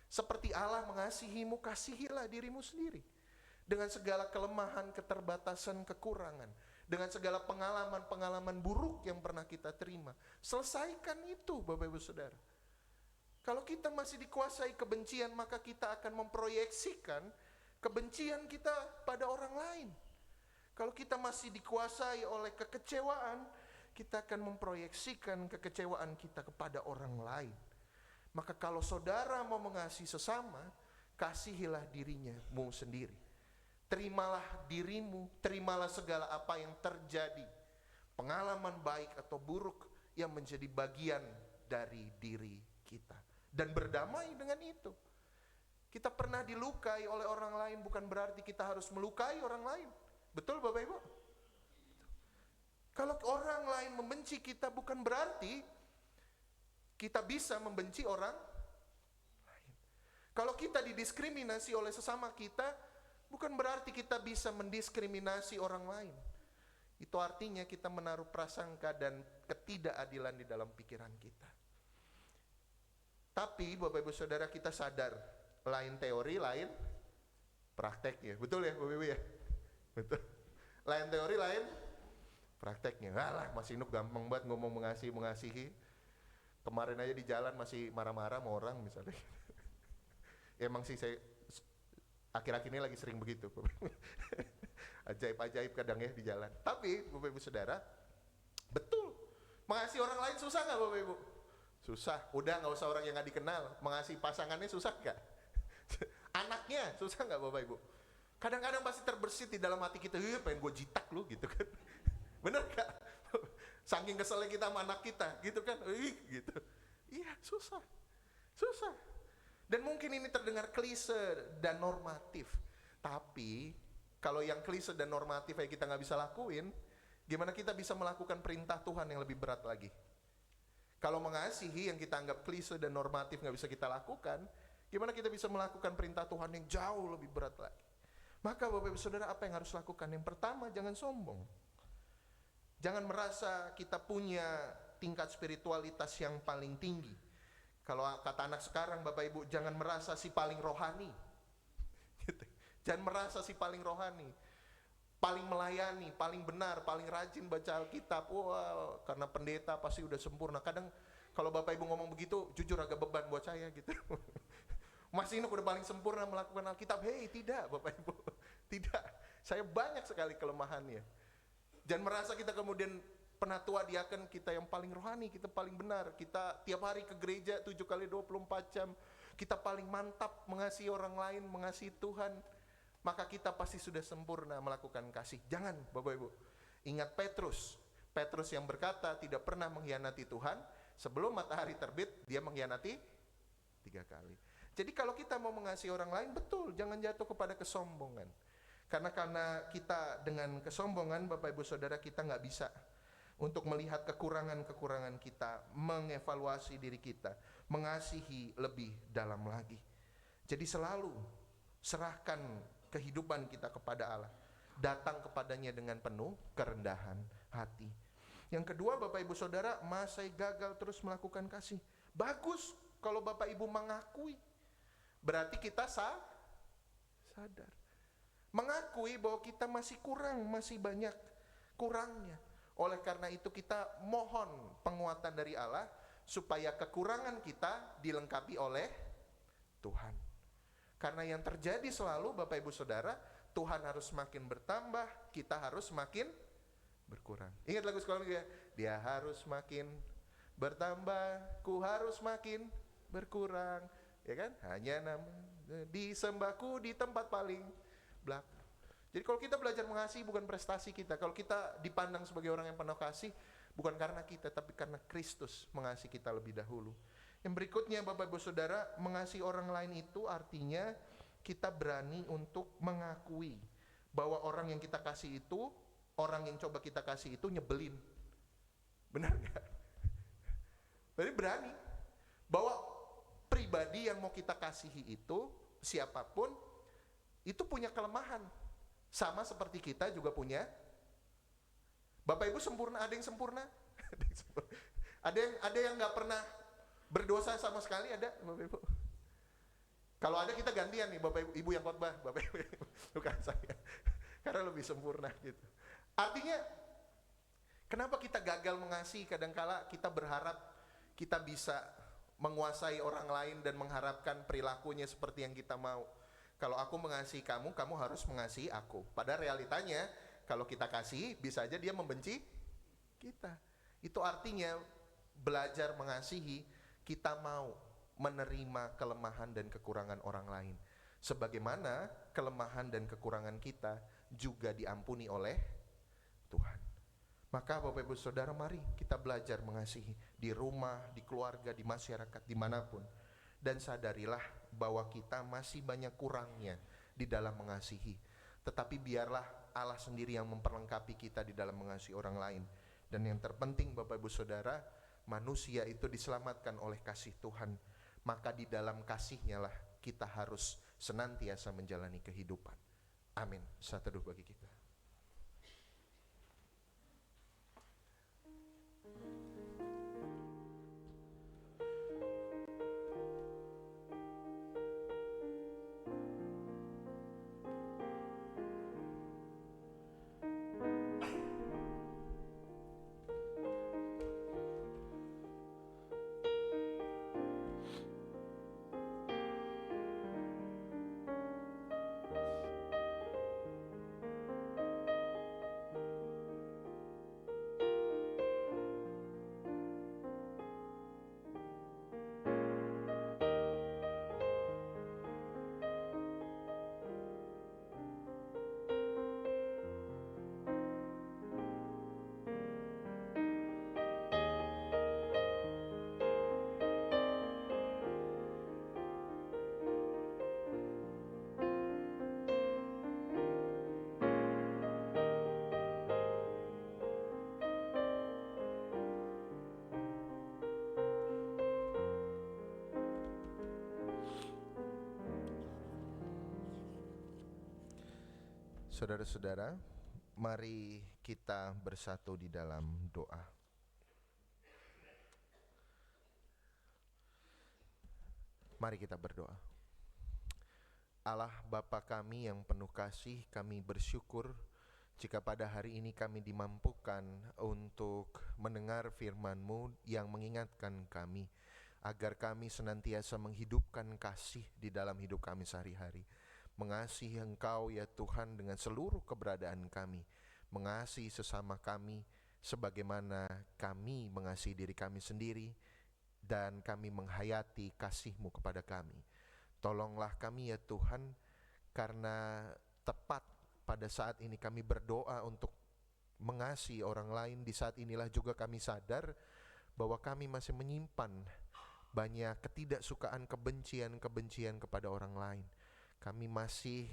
Seperti Allah mengasihimu, kasihilah dirimu sendiri. Dengan segala kelemahan, keterbatasan, kekurangan. Dengan segala pengalaman-pengalaman buruk yang pernah kita terima. Selesaikan itu Bapak Ibu Saudara. Kalau kita masih dikuasai kebencian, maka kita akan memproyeksikan kebencian kita pada orang lain. Kalau kita masih dikuasai oleh kekecewaan, kita akan memproyeksikan kekecewaan kita kepada orang lain. Maka kalau saudara mau mengasihi sesama, kasihilah dirimu sendiri. Terimalah dirimu, terimalah segala apa yang terjadi, pengalaman baik atau buruk yang menjadi bagian dari diri kita, dan berdamai dengan itu. Kita pernah dilukai oleh orang lain bukan berarti kita harus melukai orang lain. Betul Bapak Ibu? Kalau orang lain membenci kita bukan berarti kita bisa membenci orang lain. Kalau kita didiskriminasi oleh sesama kita, bukan berarti kita bisa mendiskriminasi orang lain. Itu artinya kita menaruh prasangka dan ketidakadilan di dalam pikiran kita. Tapi Bapak Ibu Saudara, kita sadar, lain teori, lain prakteknya. Betul ya Bapak Ibu ya? Betul. Lain teori, lain prakteknya. Alah, Mas Inuk gampang banget ngomong mengasihi. Kemarin aja di jalan masih marah-marah sama orang misalnya. Emang sih saya akhir-akhir ini lagi sering begitu. Ajaib-ajaib kadang ya di jalan. Tapi Bapak Ibu Saudara, betul. Mengasihi orang lain susah gak Bapak Ibu? Susah. Udah gak usah orang yang gak dikenal. Mengasihi pasangannya susah gak? Anaknya susah gak Bapak Ibu? Kadang-kadang pasti terbersit di dalam hati kita, pengen gue jitak lu gitu kan. Bener gak? Saking keselnya kita sama anak kita gitu kan. Gitu. Iya susah. Susah. Dan mungkin ini terdengar klise dan normatif. Tapi kalau yang klise dan normatif yang kita gak bisa lakuin, gimana kita bisa melakukan perintah Tuhan yang lebih berat lagi? Kalau mengasihi yang kita anggap klise dan normatif gak bisa kita lakukan, gimana kita bisa melakukan perintah Tuhan yang jauh lebih berat lagi? Maka Bapak Ibu Saudara, apa yang harus lakukan? Yang pertama, jangan sombong. Jangan merasa kita punya tingkat spiritualitas yang paling tinggi. Kalau kata anak sekarang Bapak Ibu, jangan merasa si paling rohani. Jangan merasa si paling rohani, paling melayani, paling benar, paling rajin baca Alkitab. Wah, karena pendeta pasti udah sempurna. Kadang kalau Bapak Ibu ngomong begitu, jujur agak beban buat saya gitu. Mas Inuk udah paling sempurna melakukan Alkitab. Hei, tidak Bapak Ibu. Tidak. Saya banyak sekali kelemahannya. Jangan merasa kita kemudian penatua diaken kita yang paling rohani, kita paling benar, kita tiap hari ke gereja 7 kali 24 jam, kita paling mantap mengasihi orang lain, mengasihi Tuhan, maka kita pasti sudah sempurna melakukan kasih. Jangan Bapak Ibu. Ingat Petrus yang berkata tidak pernah mengkhianati Tuhan, sebelum matahari terbit dia mengkhianati 3 kali. Jadi kalau kita mau mengasihi orang lain, betul, jangan jatuh kepada kesombongan. Karena kita dengan kesombongan Bapak Ibu Saudara, kita gak bisa untuk melihat kekurangan-kekurangan kita, mengevaluasi diri kita, mengasihi lebih dalam lagi. Jadi selalu serahkan kehidupan kita kepada Allah, datang kepadanya dengan penuh kerendahan hati. Yang kedua Bapak Ibu Saudara, saya gagal terus melakukan kasih. Bagus kalau Bapak Ibu mengakui, berarti kita sadar, mengakui bahwa kita masih kurang, masih banyak kurangnya. Oleh karena itu kita mohon penguatan dari Allah supaya kekurangan kita dilengkapi oleh Tuhan. Karena yang terjadi selalu Bapak Ibu Saudara, Tuhan harus makin bertambah, kita harus makin berkurang. Ingat lagu sekolah minggu ya? Dia harus makin bertambah, ku harus makin berkurang. Ya kan? Hanya disembahku di tempat paling belakang. Jadi kalau kita belajar mengasihi bukan prestasi kita. Kalau kita dipandang sebagai orang yang penuh kasih, bukan karena kita, tapi karena Kristus mengasihi kita lebih dahulu. Yang berikutnya Bapak Ibu Saudara, mengasihi orang lain itu artinya kita berani untuk mengakui bahwa orang yang kita kasih itu, orang yang coba kita kasih itu nyebelin. Benar gak? Jadi berani bahwa pribadi yang mau kita kasihi itu, siapapun, itu punya kelemahan. Sama seperti kita juga punya. Bapak Ibu sempurna, ada yang sempurna? Ada yang nggak pernah berdosa sama sekali, ada Bapak Ibu? Kalau ada kita gantian nih, Bapak Ibu yang khotbah, Bapak Ibu bukan saya, karena lebih sempurna gitu. Artinya, kenapa kita gagal mengasihi? Kadangkala kita berharap kita bisa menguasai orang lain dan mengharapkan perilakunya seperti yang kita mau. Kalau aku mengasihi kamu, kamu harus mengasihi aku. Pada realitanya, kalau kita kasih, bisa aja dia membenci kita. Itu artinya belajar mengasihi, kita mau menerima kelemahan dan kekurangan orang lain. Sebagaimana kelemahan dan kekurangan kita juga diampuni oleh Tuhan. Maka Bapak Ibu Saudara, mari kita belajar mengasihi di rumah, di keluarga, di masyarakat, dimanapun. Dan sadarilah bahwa kita masih banyak kurangnya di dalam mengasihi. Tetapi biarlah Allah sendiri yang memperlengkapi kita di dalam mengasihi orang lain. Dan yang terpenting Bapak Ibu Saudara, manusia itu diselamatkan oleh kasih Tuhan. Maka di dalam kasihnya lah kita harus senantiasa menjalani kehidupan. Amin. Saat teduh bagi kita. Saudara-saudara, mari kita bersatu di dalam doa. Mari kita berdoa. Allah Bapa kami yang penuh kasih, kami bersyukur jika pada hari ini kami dimampukan untuk mendengar firman-Mu yang mengingatkan kami agar kami senantiasa menghidupkan kasih di dalam hidup kami sehari-hari. Mengasihi Engkau ya Tuhan dengan seluruh keberadaan kami, mengasihi sesama kami sebagaimana kami mengasihi diri kami sendiri, dan kami menghayati kasih-Mu kepada kami. Tolonglah kami ya Tuhan, karena tepat pada saat ini kami berdoa untuk mengasihi orang lain, di saat inilah juga kami sadar bahwa kami masih menyimpan banyak ketidaksukaan, kebencian kepada orang lain. Kami masih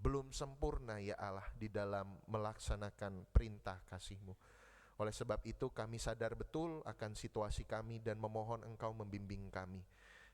belum sempurna ya Allah di dalam melaksanakan perintah kasih-Mu. Oleh sebab itu kami sadar betul akan situasi kami dan memohon Engkau membimbing kami.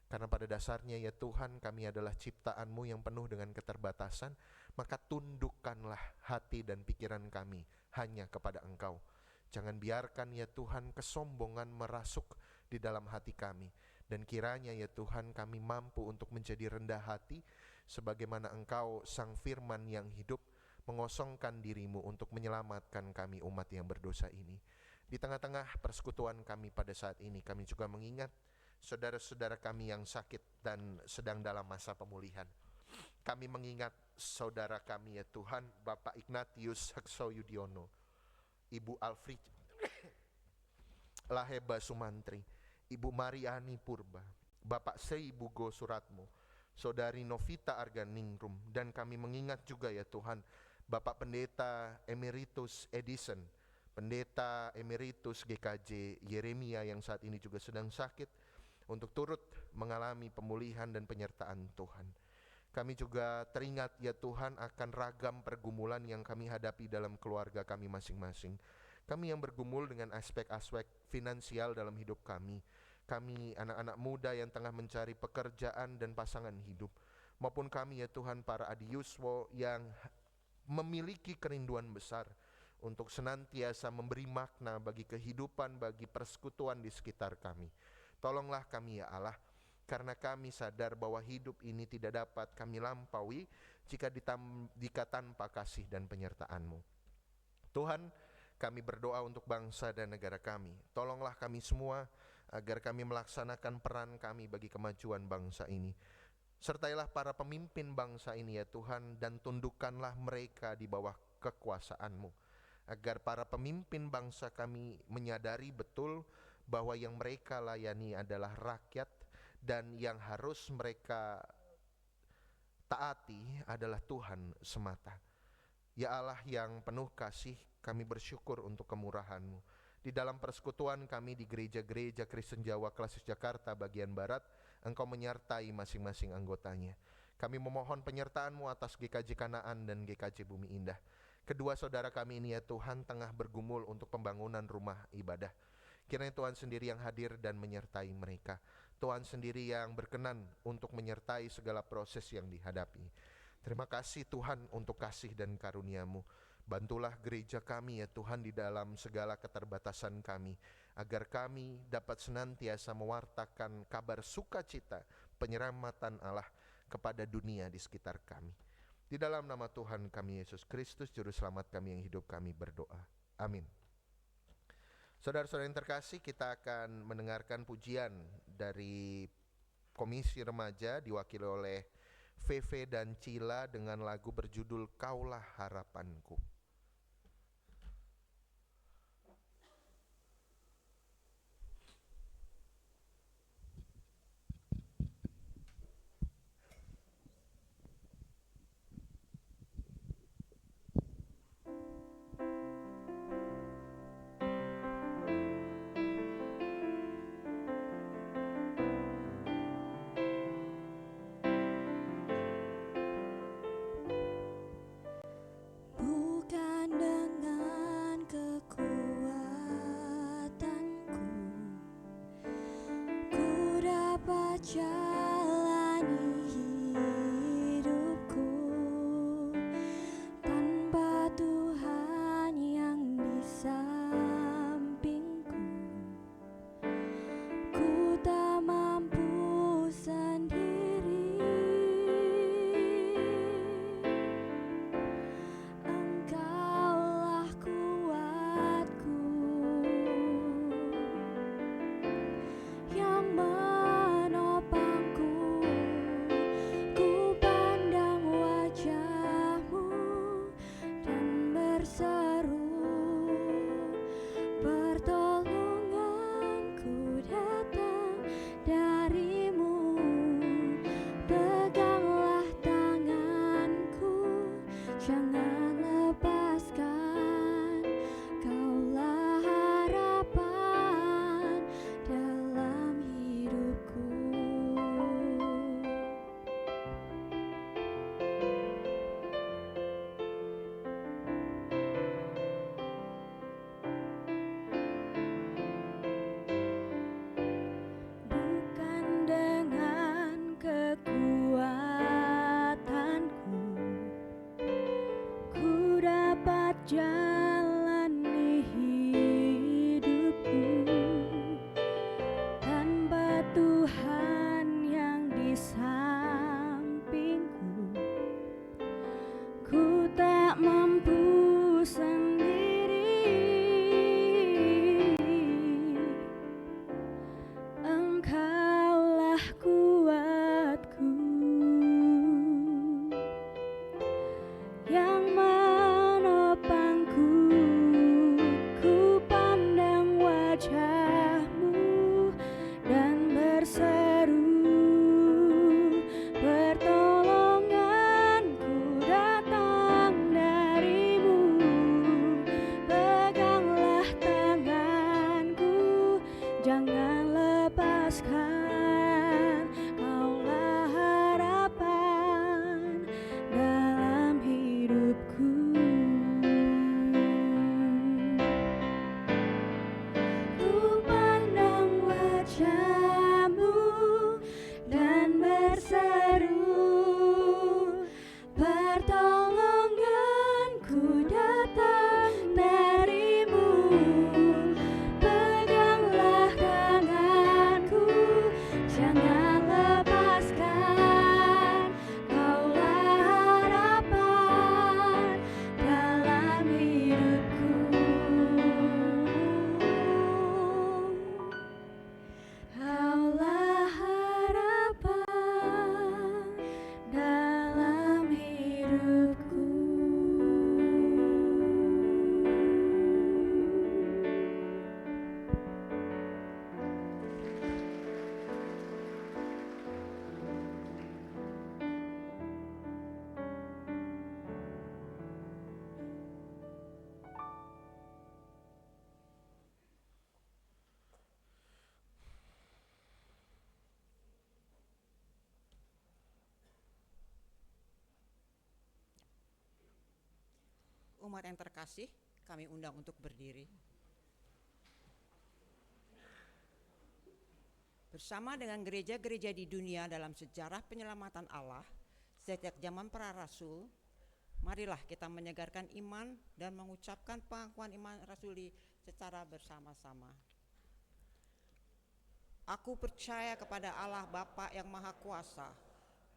Karena pada dasarnya ya Tuhan, kami adalah ciptaan-Mu yang penuh dengan keterbatasan, maka tundukkanlah hati dan pikiran kami hanya kepada Engkau. Jangan biarkan ya Tuhan kesombongan merasuk di dalam hati kami. Dan kiranya ya Tuhan kami mampu untuk menjadi rendah hati, sebagaimana Engkau Sang Firman yang hidup mengosongkan diri-Mu untuk menyelamatkan kami umat yang berdosa ini. Di tengah-tengah persekutuan kami pada saat ini, kami juga mengingat saudara-saudara kami yang sakit dan sedang dalam masa pemulihan. Kami mengingat saudara kami ya Tuhan, Bapak Ignatius Heksoyudiono. Ibu Alfri Laheba Sumantri, Ibu Mariani Purba, Bapak Sei Bugo Suratmo, Saudari Novita Arganingrum, dan kami mengingat juga ya Tuhan, Bapak Pendeta Emeritus Edison, Pendeta Emeritus GKJ Yeremia yang saat ini juga sedang sakit, untuk turut mengalami pemulihan dan penyertaan Tuhan. Kami juga teringat ya Tuhan akan ragam pergumulan yang kami hadapi dalam keluarga kami masing-masing. Kami yang bergumul dengan aspek-aspek finansial dalam hidup kami. Kami anak-anak muda yang tengah mencari pekerjaan dan pasangan hidup. Maupun kami ya Tuhan para adiuswo yang memiliki kerinduan besar untuk senantiasa memberi makna bagi kehidupan, bagi persekutuan di sekitar kami. Tolonglah kami ya Allah, karena kami sadar bahwa hidup ini tidak dapat kami lampaui jika tanpa kasih dan penyertaan-Mu. Tuhan, kami berdoa untuk bangsa dan negara kami. Tolonglah kami semua agar kami melaksanakan peran kami bagi kemajuan bangsa ini. Sertailah para pemimpin bangsa ini ya Tuhan, dan tundukkanlah mereka di bawah kekuasaan-Mu, agar para pemimpin bangsa kami menyadari betul bahwa yang mereka layani adalah rakyat, dan yang harus mereka taati adalah Tuhan semata. Ya Allah yang penuh kasih, kami bersyukur untuk kemurahan-Mu. Di dalam persekutuan kami di gereja-gereja Kristen Jawa Klasis Jakarta bagian Barat, Engkau menyertai masing-masing anggotanya. Kami memohon penyertaan-Mu atas GKJ Kanaan dan GKJ Bumi Indah. Kedua saudara kami ini ya Tuhan tengah bergumul untuk pembangunan rumah ibadah. Kiranya Tuhan sendiri yang hadir dan menyertai mereka. Tuhan sendiri yang berkenan untuk menyertai segala proses yang dihadapi. Terima kasih Tuhan untuk kasih dan karunia-Mu. Bantulah gereja kami ya Tuhan di dalam segala keterbatasan kami, agar kami dapat senantiasa mewartakan kabar sukacita penyelamatan Allah kepada dunia di sekitar kami. Di dalam nama Tuhan kami Yesus Kristus, Juru Selamat kami yang hidup, kami berdoa. Amin. Saudara-saudara yang terkasih, kita akan mendengarkan pujian dari Komisi Remaja diwakili oleh VV dan Cila dengan lagu berjudul Kaulah Harapanku. Bukan dengan kekuatanku ku dapat jalani hidupku, tanpa Tuhan yang di sampingku ku tak mampu sendiri. Engkaulah kuatku yang menopangku. Ku pandang wajah-Mu dan berseru, pertolonganku datang dari-Mu. Peganglah tanganku, jangan lepaskan. Kaulah harapan dalam hidupku. Bukan dengan kekuatanku ku dapat jalani hidupku, tanpa Tuhan yang di sampingku ku tak mampu sendiri. Engkaulah kuatku yang menopangku. berseru, pertolonganku datang darimu. Peganglah tanganku, jangan lepaskan. Kaulah harapan dalam hidupku. Kaulah harapan dalam hidupku. Umat yang terkasih, kami undang untuk berdiri. Bersama dengan gereja-gereja di dunia dalam sejarah penyelamatan Allah sejak zaman para rasul, marilah kita menyegarkan iman dan mengucapkan pengakuan iman rasuli secara bersama-sama. Aku percaya kepada Allah Bapa yang Maha Kuasa,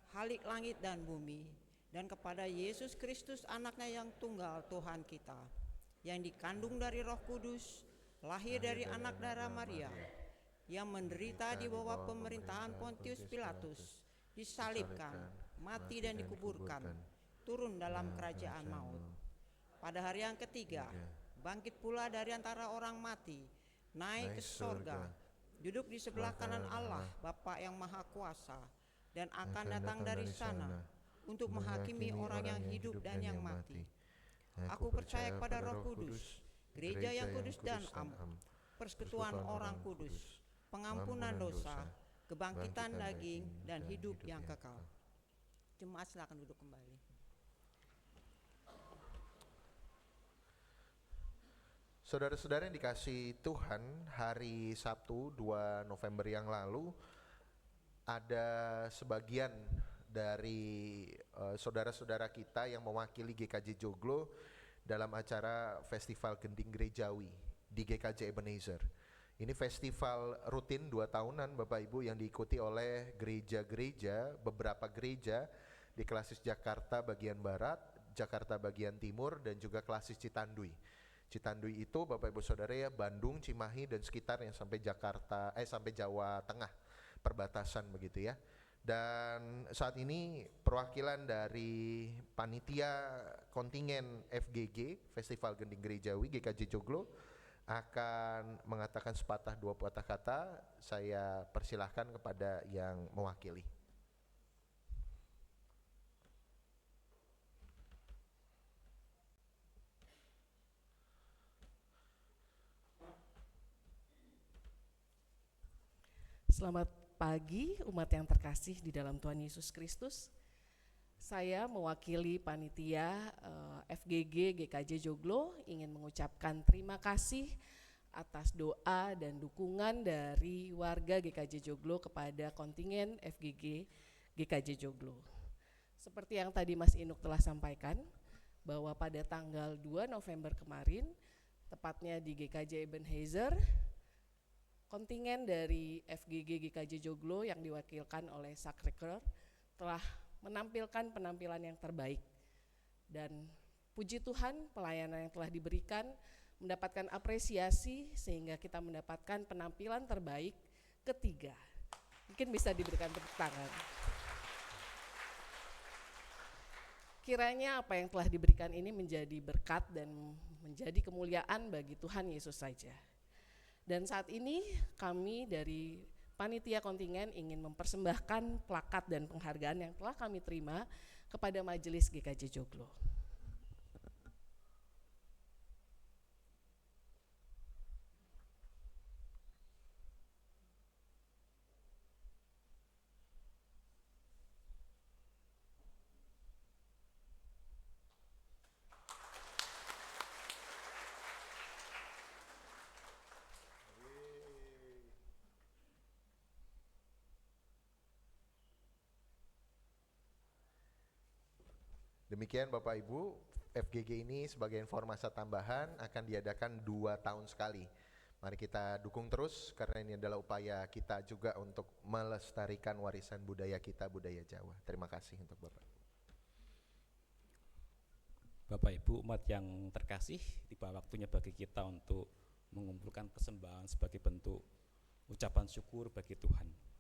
Khalik langit dan bumi, dan kepada Yesus Kristus anaknya yang tunggal Tuhan kita, yang dikandung dari Roh Kudus, lahir dari anak darah Maria, yang menderita di bawah pemerintahan Pontius Pilatus, disalibkan, mati dan dikuburkan, turun dalam kerajaan maut. Pada hari yang ketiga, bangkit pula dari antara orang mati, naik ke sorga, duduk di sebelah kanan Allah Bapa yang Maha Kuasa, dan akan datang dari sana untuk menghakimi orang yang hidup dan yang mati. Aku percaya kepada Roh Kudus, gereja yang kudus dan am, persekutuan orang kudus, pengampunan dosa, kebangkitan daging, dan hidup yang kekal. Jemaat silakan duduk kembali. Saudara-saudara yang dikasihi Tuhan, hari Sabtu 2 November yang lalu ada sebagian dari saudara-saudara kita yang mewakili GKJ Joglo dalam acara Festival Gending Gerejawi di GKJ Ebenezer. Ini festival rutin 2 tahunan Bapak Ibu yang diikuti oleh gereja-gereja, beberapa gereja di Klasis Jakarta bagian Barat, Jakarta bagian Timur, dan juga Klasis Citandui. Citandui itu Bapak Ibu Saudara ya, Bandung, Cimahi dan sekitarnya sampai sampai Jawa Tengah, perbatasan begitu ya. Dan saat ini perwakilan dari panitia kontingen FGG Festival Gending Gerejawi GKJ Joglo akan mengatakan sepatah dua patah kata. Saya persilahkan kepada yang mewakili. Selamat pagi umat yang terkasih di dalam Tuhan Yesus Kristus. Saya mewakili panitia FGG GKJ Joglo ingin mengucapkan terima kasih atas doa dan dukungan dari warga GKJ Joglo kepada kontingen FGG GKJ Joglo. Seperti yang tadi Mas Inuk telah sampaikan, bahwa pada tanggal 2 November kemarin, tepatnya di GKJ Ebenezer, kontingen dari FGG GKJ Joglo yang diwakilkan oleh Sacré-Cœur telah menampilkan penampilan yang terbaik. Dan puji Tuhan, pelayanan yang telah diberikan mendapatkan apresiasi sehingga kita mendapatkan penampilan terbaik ketiga. Mungkin bisa diberikan tepuk tangan. Kiranya apa yang telah diberikan ini menjadi berkat dan menjadi kemuliaan bagi Tuhan Yesus saja. Dan saat ini kami dari panitia kontingen ingin mempersembahkan plakat dan penghargaan yang telah kami terima kepada Majelis GKJ Joglo. Demikian Bapak Ibu, FGG ini sebagai informasi tambahan akan diadakan 2 tahun sekali. Mari kita dukung terus karena ini adalah upaya kita juga untuk melestarikan warisan budaya kita, budaya Jawa. Terima kasih untuk Bapak. Bapak Ibu umat yang terkasih, tiba waktunya bagi kita untuk mengumpulkan persembahan sebagai bentuk ucapan syukur bagi Tuhan.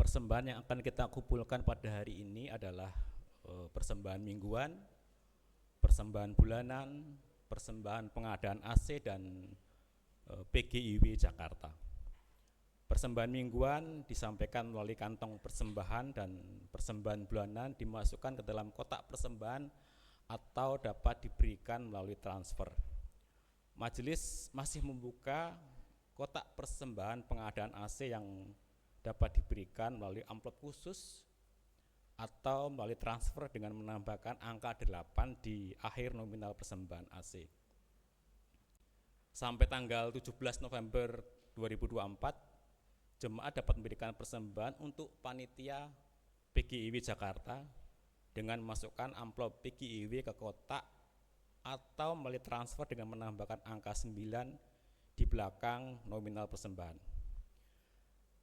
Persembahan yang akan kita kumpulkan pada hari ini adalah persembahan mingguan, persembahan bulanan, persembahan pengadaan AC dan PGIW Jakarta. Persembahan mingguan disampaikan melalui kantong persembahan dan persembahan bulanan dimasukkan ke dalam kotak persembahan atau dapat diberikan melalui transfer. Majelis masih membuka kotak persembahan pengadaan AC yang dapat diberikan melalui amplop khusus atau melalui transfer dengan menambahkan angka 8 di akhir nominal persembahan AC. Sampai tanggal 17 November 2024, jemaat dapat memberikan persembahan untuk panitia PGIW Jakarta dengan memasukkan amplop PGIW ke kotak atau melalui transfer dengan menambahkan angka 9 di belakang nominal persembahan.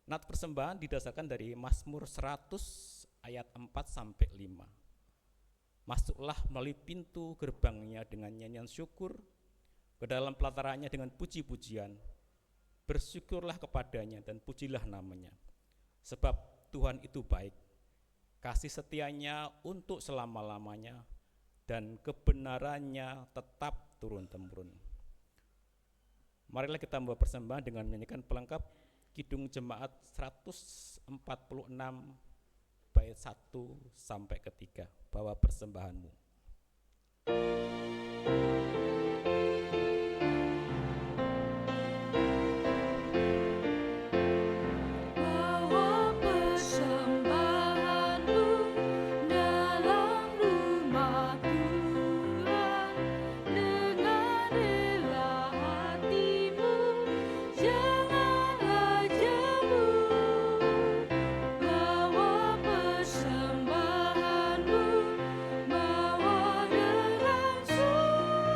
Nat persembahan didasarkan dari Mazmur 100 ayat 4 sampai 5. Masuklah melalui pintu gerbangnya dengan nyanyian syukur, ke dalam pelatarannya dengan puji-pujian. Bersyukurlah kepadanya dan pujilah namanya. Sebab Tuhan itu baik, kasih setianya untuk selama-lamanya, dan kebenarannya tetap turun-temurun. Marilah kita membawa persembahan dengan menyanyikan pelengkap Kidung Jemaat 146 bait 1 sampai ke 3. Bawa persembahanmu. Bawa persembahanmu dalam rumah Tuhan dengan rela hatimu, janganlah jemu. Bawa persembahanmu, bawa dengan sukacita.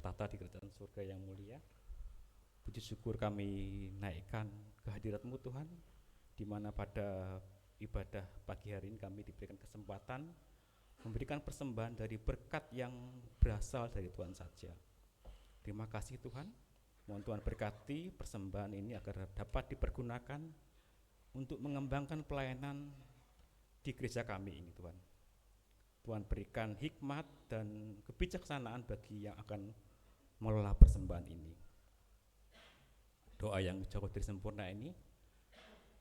bertahta di kerajaan surga yang mulia. Puji syukur kami naikkan kehadirat-Mu Tuhan, di mana pada ibadah pagi hari ini kami diberikan kesempatan memberikan persembahan dari berkat yang berasal dari Tuhan saja. Terima kasih Tuhan, mohon Tuhan berkati persembahan ini agar dapat dipergunakan untuk mengembangkan pelayanan di gereja kami ini Tuhan. Tuhan berikan hikmat dan kebijaksanaan bagi yang akan mengelola persembahan ini. Doa yang jauh dari sempurna ini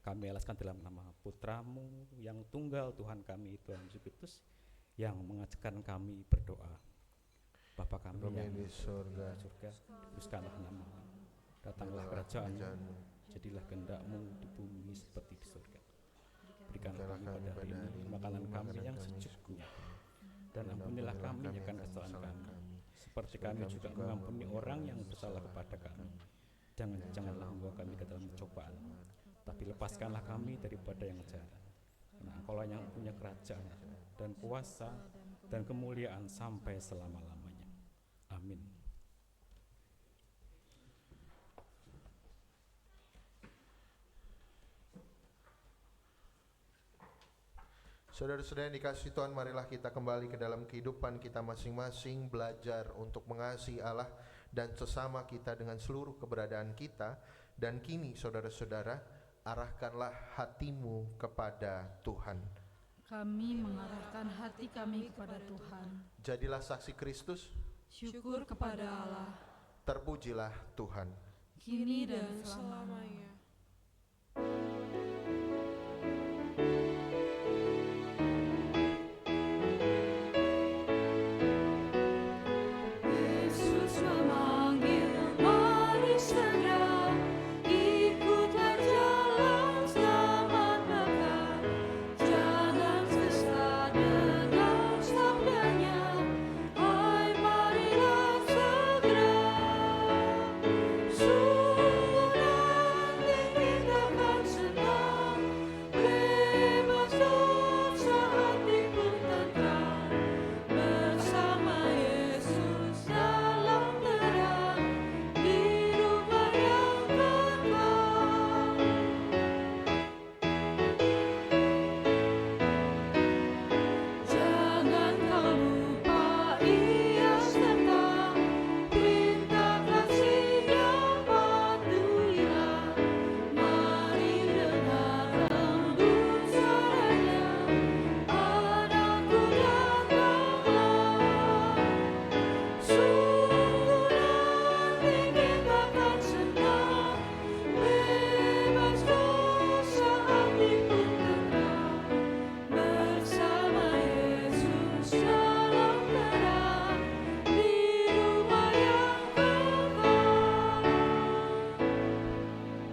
kami alaskan dalam nama Putra-Mu yang tunggal Tuhan kami, Tuhan Yesus Kristus, yang mengajarkan kami berdoa. Bapa kami yang di surga, dikuduskanlah nama-Mu, datanglah kerajaan-Mu, jadilah kehendak-Mu di bumi seperti di surga. Berikanlah kami pada hari ini makanan kami yang secukupnya, dan ampunilah kami akan kesalahan kami, seperti kami juga mengampuni orang yang bersalah kepada kami. Janganlah membawa kami ke dalam cobaan, tapi lepaskanlah kami daripada yang jahat. Karena Engkaulah yang punya kerajaan dan kuasa dan kemuliaan sampai selama-lamanya. Amin. Saudara-saudara yang dikasihi Tuhan, marilah kita kembali ke dalam kehidupan kita masing-masing, belajar untuk mengasihi Allah dan sesama kita dengan seluruh keberadaan kita. Dan kini saudara-saudara, arahkanlah hatimu kepada Tuhan. Kami mengarahkan hati kami kepada Tuhan. Jadilah saksi Kristus, Syukur kepada Allah, terpujilah Tuhan. kini dan selamanya. Yesus memanggil, mari segera ikutlah jalan selamat bekal. Jangan sesat dengan sabdanya, hai marilah segera. Sungguh nanti kita akan senang, bebas dosa hati pun tentram. Bersama Yesus dalam terang, di rumah yang kekal. Jangan kau lupa Ia serta perintah kasih yang patuhilah. Mari dengar lembut suaranya, anakku datanglah. Sungguh nanti kita akan senang, bebas dosa hati pun tentram. Bersama Yesus dalam terang, di rumah yang kekal.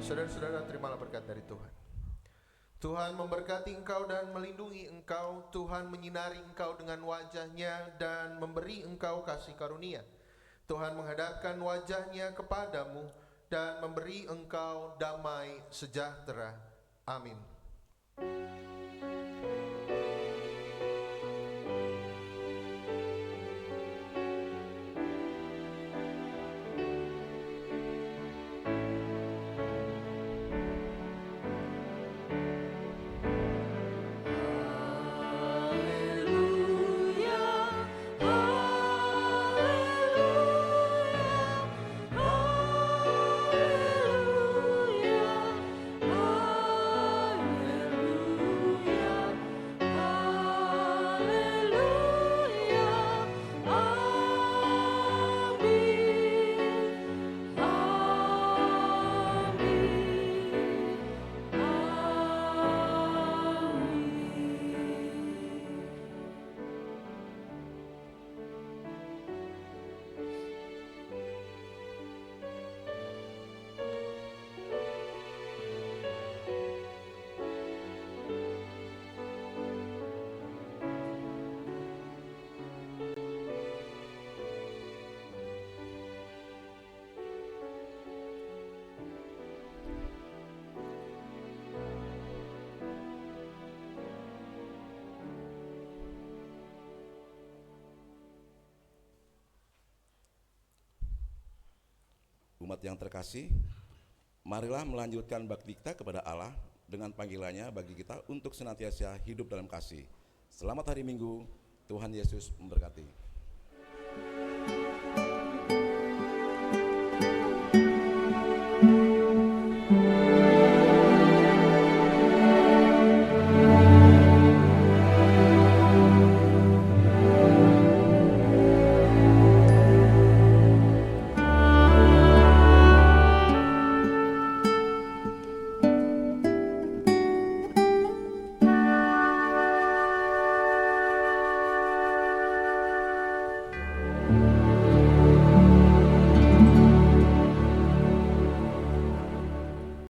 Saudara-saudara, terimalah berkat dari Tuhan. Tuhan memberkati engkau dan melindungi engkau. Tuhan menyinari engkau dengan wajah-Nya dan memberi engkau kasih karunia. Tuhan menghadapkan wajah-Nya kepadamu dan memberi engkau damai sejahtera. Amin. Haleluya, haleluya, haleluya, umat yang terkasih, marilah melanjutkan bakti kita kepada Allah dengan panggilannya bagi kita untuk senantiasa hidup dalam kasih. Selamat hari Minggu, Tuhan Yesus memberkati.